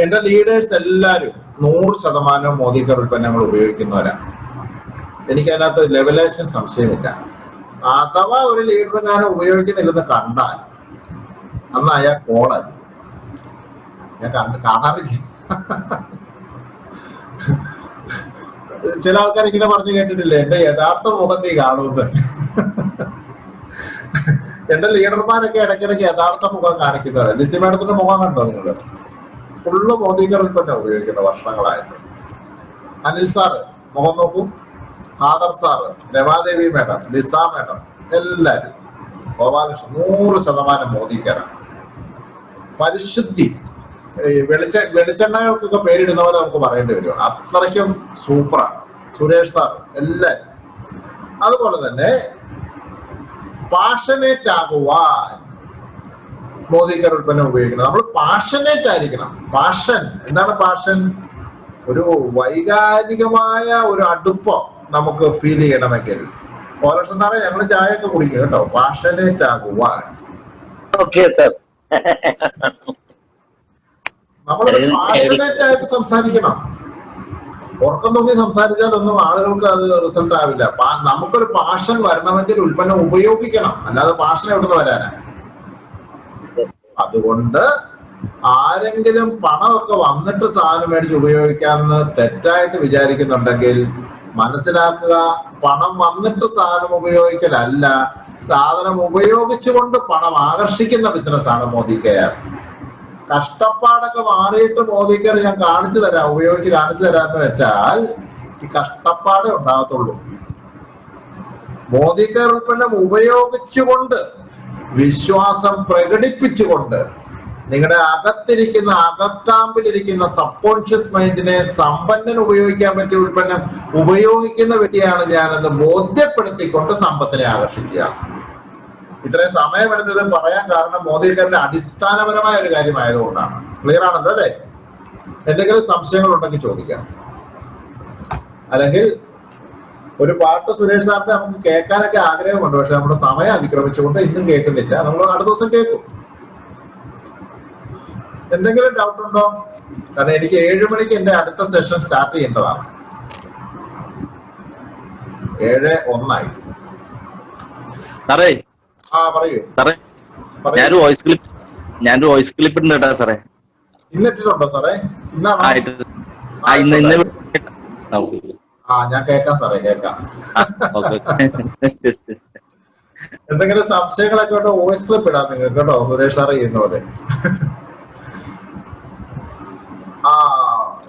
എന്റെ ലീഡേഴ്സ് എല്ലാവരും 100% മോദിക്കർ ഉൽപ്പന്നങ്ങൾ ഉപയോഗിക്കുന്നവരാണ്. എനിക്കതിനകത്ത് ലെവലേഷൻ സംശയമില്ല. അഥവാ ഒരു ലീഡർ ഞാൻ ഉപയോഗിക്കുന്നില്ലെന്ന് കണ്ടാൽ അന്ന് അയാൾ കോളൻ. ഞാൻ കാണാറില്ല. ചില ആൾക്കാർ ഇങ്ങനെ പറഞ്ഞു കേട്ടിട്ടില്ലേ, എന്റെ യഥാർത്ഥ മുഖം നീ കാണുമെന്ന്. എന്റെ ലീഡർമാരൊക്കെ ഇടയ്ക്കിടയ്ക്ക് യഥാർത്ഥ മുഖം കാണിക്കുന്നവരാണ്. ലിസി മാഡത്തിന്റെ മുഖം കണ്ടോ നിങ്ങള്? ഫുള്ള് മോദിക്കർ ഉൽപ്പന്നം ഉപയോഗിക്കുന്ന വർഷങ്ങളായിട്ട്. അനിൽ സാറ് മുഖം നോക്കൂ, Khader sir, Ramadevi madam, Lisa madam, എല്ലാരും ഗോപാലകൃഷ്ണൻ 100% മോദിക്കറാണ്. പരിശുദ്ധി, വെളിച്ചെണ്ണകൾക്കൊക്കെ പേരിടുന്ന പോലെ നമുക്ക് പറയേണ്ടി വരും, അത്രയ്ക്കും സൂപ്പറാണ്. സുരേഷ് സാർ, എല്ലാരും. അതുപോലെ തന്നെ പാഷനേറ്റ് ആകുവാൻ മോദിക്കർ ഉൽപ്പന്നം ഉപയോഗിക്കണം. നമ്മൾ പാഷനേറ്റ് ആയിരിക്കണം. പാഷൻ എന്താണ്? പാഷൻ ഒരു വൈകാരികമായ ഒരു അടുപ്പം നമുക്ക് ഫീൽ ചെയ്യണമെങ്കിൽ. ഓരോ സാറേ ഞങ്ങൾ ചായയൊക്കെ കുടിക്കും കേട്ടോ. പാഷനേറ്റ് ആകുവാൻ നമ്മൾ പാഷനേറ്റ് ആയിട്ട് സംസാരിക്കണം. ഉറക്കം നോക്കി സംസാരിച്ചാലൊന്നും ആളുകൾക്ക് അത് റിസൾട്ട് ആവില്ല. നമുക്കൊരു പാഷൻ വരണമെങ്കിൽ ഉൽപ്പന്നം ഉപയോഗിക്കണം, അല്ലാതെ പാഷൻ എവിടുന്ന് വരാനാ? അതുകൊണ്ട് ആരെങ്കിലും പണമൊക്കെ വന്നിട്ട് സാധനം മേടിച്ച് ഉപയോഗിക്കാമെന്ന് തെറ്റായിട്ട് വിചാരിക്കുന്നുണ്ടെങ്കിൽ മനസ്സിലാക്കുക, പണം വന്നിട്ട് സാധനം ഉപയോഗിക്കലല്ല, സാധനം ഉപയോഗിച്ചുകൊണ്ട് പണം ആകർഷിക്കുന്ന ബിസിനസ്സാണ് മോദി കെയർ. കഷ്ടപ്പാടൊക്കെ മാറിയിട്ട് മോദി കെയർ ഞാൻ കാണിച്ചു തരാം, ഉപയോഗിച്ച് കാണിച്ചു തരാന്ന് വെച്ചാൽ ഈ കഷ്ടപ്പാടേ ഉണ്ടാകത്തുള്ളൂ. മോദി കെയർ ഉൽപ്പന്നം ഉപയോഗിച്ചുകൊണ്ട് വിശ്വാസം പ്രകടിപ്പിച്ചുകൊണ്ട് നിങ്ങളുടെ അകത്തിരിക്കുന്ന അകത്താമ്പിലിരിക്കുന്ന സബ്കോൺഷ്യസ് മൈൻഡിനെ സമ്പന്നൻ ഉപയോഗിക്കാൻ പറ്റിയ ഉൽപ്പന്നം ഉപയോഗിക്കുന്ന വ്യക്തിയാണ് ഞാനെന്ന് ബോധ്യപ്പെടുത്തിക്കൊണ്ട് സമ്പത്തിനെ ആകർഷിക്കുക. ഇത്രയും സമയമെടുത്തത് പറയാൻ കാരണം മോദിക്കറിന്റെ അടിസ്ഥാനപരമായ ഒരു കാര്യമായതുകൊണ്ടാണ്. ക്ലിയർ ആണല്ലോ അല്ലേ? എന്തെങ്കിലും സംശയങ്ങൾ ഉണ്ടെങ്കിൽ ചോദിക്കാം. അല്ലെങ്കിൽ ഒരു പാട്ട് സുരേഷ് സാറിന്റെ നമുക്ക് കേൾക്കാനൊക്കെ ആഗ്രഹമുണ്ട്, പക്ഷെ നമ്മുടെ സമയം അതിക്രമിച്ചുകൊണ്ട് ഇന്നും കേൾക്കുന്നില്ല. നമ്മൾ അടുത്ത ദിവസം കേൾക്കും. എന്തെങ്കിലും ഡൗട്ട് ഉണ്ടോ? കാരണം എനിക്ക് 7 മണിക്ക് എന്റെ അടുത്ത സെഷൻ സ്റ്റാർട്ട് ചെയ്യേണ്ടതാണ്. 7:01 സാറേ. പറയൂ സാറേ, ഞാനൊരു വോയിസ് ക്ലിപ്പ് ഉണ്ട് കേട്ടോ സാറേ. ഇന്നിട്ടുണ്ടോ സാറേ? ഇന്നാണോ? ഞാൻ കേൾക്കാം സാറേ, കേൾക്കാം. എന്തെങ്കിലും സംശയങ്ങളൊക്കെ ഉണ്ടോ? വോയിസ് ക്ലിപ്പ് ഇടാം നിങ്ങൾക്ക് കേട്ടോ, സുരേഷ് സാറ് ചെയ്യുന്ന പോലെ.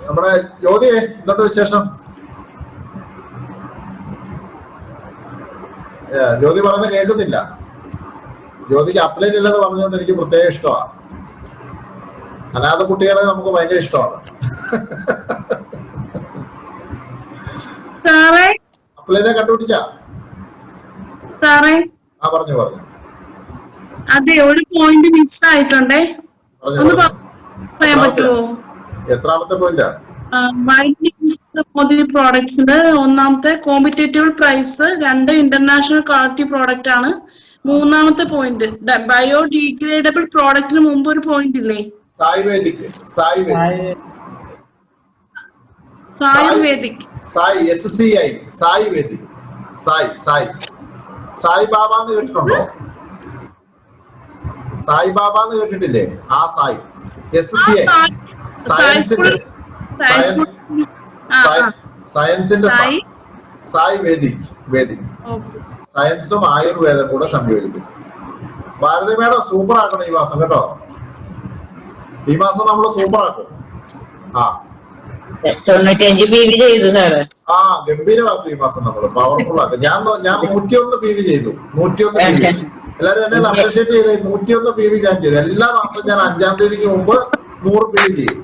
നമ്മുടെ ജ്യോതിയെ എന്തുണ്ട് വിശേഷം? ജ്യോതി പറഞ്ഞ കേൾക്കുന്നില്ല. ജ്യോതിക്ക് അപ്ലൈറ്റ് ഇല്ലെന്ന് പറഞ്ഞുകൊണ്ട് എനിക്ക് പ്രത്യേക ഇഷ്ടമാണ്. അനാഥ കുട്ടികളെ നമുക്ക് ഭയങ്കര ഇഷ്ടമാണ്. അപ്ലൈനെ കണ്ടുപിടിച്ച പറഞ്ഞു പറഞ്ഞു. അതെ, ഒരു പോയിന്റ് മിസ് ആയിട്ടുണ്ടേ. എത്രാമത്തെ പോയിന്റാ? മോദി പ്രോഡക്ട്സിന്റെ ഒന്നാമത്തെ competitive price, 2 international quality product ആണ്. 3ാമത്തെ പോയിന്റ് ബയോഡിഗ്രേഡബിൾ പ്രോഡക്റ്റിന് മുമ്പ് ഒരു പോയിന്റ് ഇല്ലേ? സായിവേദിക് സായിബാബ എന്ന് കേട്ടിട്ടുണ്ടോ? സായിബാബ എന്ന് കേട്ടിട്ടില്ലേ? ആ സായി SCI സയൻസിന്റെ സയൻസിന്റെ സായ് വേദിക് സയൻസും ആയുർവേദം കൂടെ സംയോജിപ്പിച്ചു. ഭാരതി മേഡം സൂപ്പർ ആക്കണം ഈ മാസം കേട്ടോ. ഈ മാസം നമ്മൾ സൂപ്പർ ആക്കും. 95 PV ചെയ്തു സാറ്. ഗംഭീരമാക്കും ഈ മാസം നമ്മൾ, പവർഫുൾ ആക്കും. ഞാൻ 101 PV ചെയ്തു. 101 PV. എല്ലാരും എന്നെ അപ്രീഷിയേറ്റ് ചെയ്ത് 101 PV ഞാൻ ചെയ്തു. എല്ലാ മാസവും ഞാൻ 5-ാം തീയതിക്ക് മുമ്പ് 100 PV ചെയ്യും.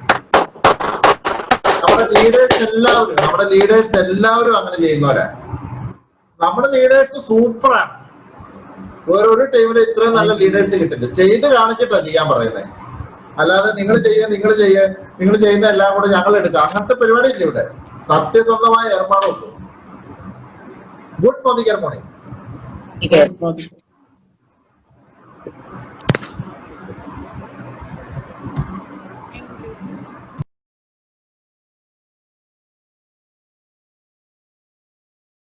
നമ്മുടെ ലീഡേഴ്സ് എല്ലാവരും അങ്ങനെ ചെയ്യുന്നവരാ. നമ്മുടെ ലീഡേഴ്സ് സൂപ്പറാണ്. വേറൊരു ടീമിൽ ഇത്രയും നല്ല ലീഡേഴ്സ് കിട്ടില്ല. ചെയ്ത് കാണിച്ചിട്ടാ ചെയ്യാൻ പറയുന്നത്. അല്ലാതെ നിങ്ങൾ ചെയ്യുന്ന എല്ലാം കൂടെ ഞങ്ങൾ എടുക്കുക, അങ്ങനത്തെ പരിപാടി ഇല്ല ഇവിടെ. സത്യസന്ധമായ ഏർപ്പാടുള്ളൂ. Good morning.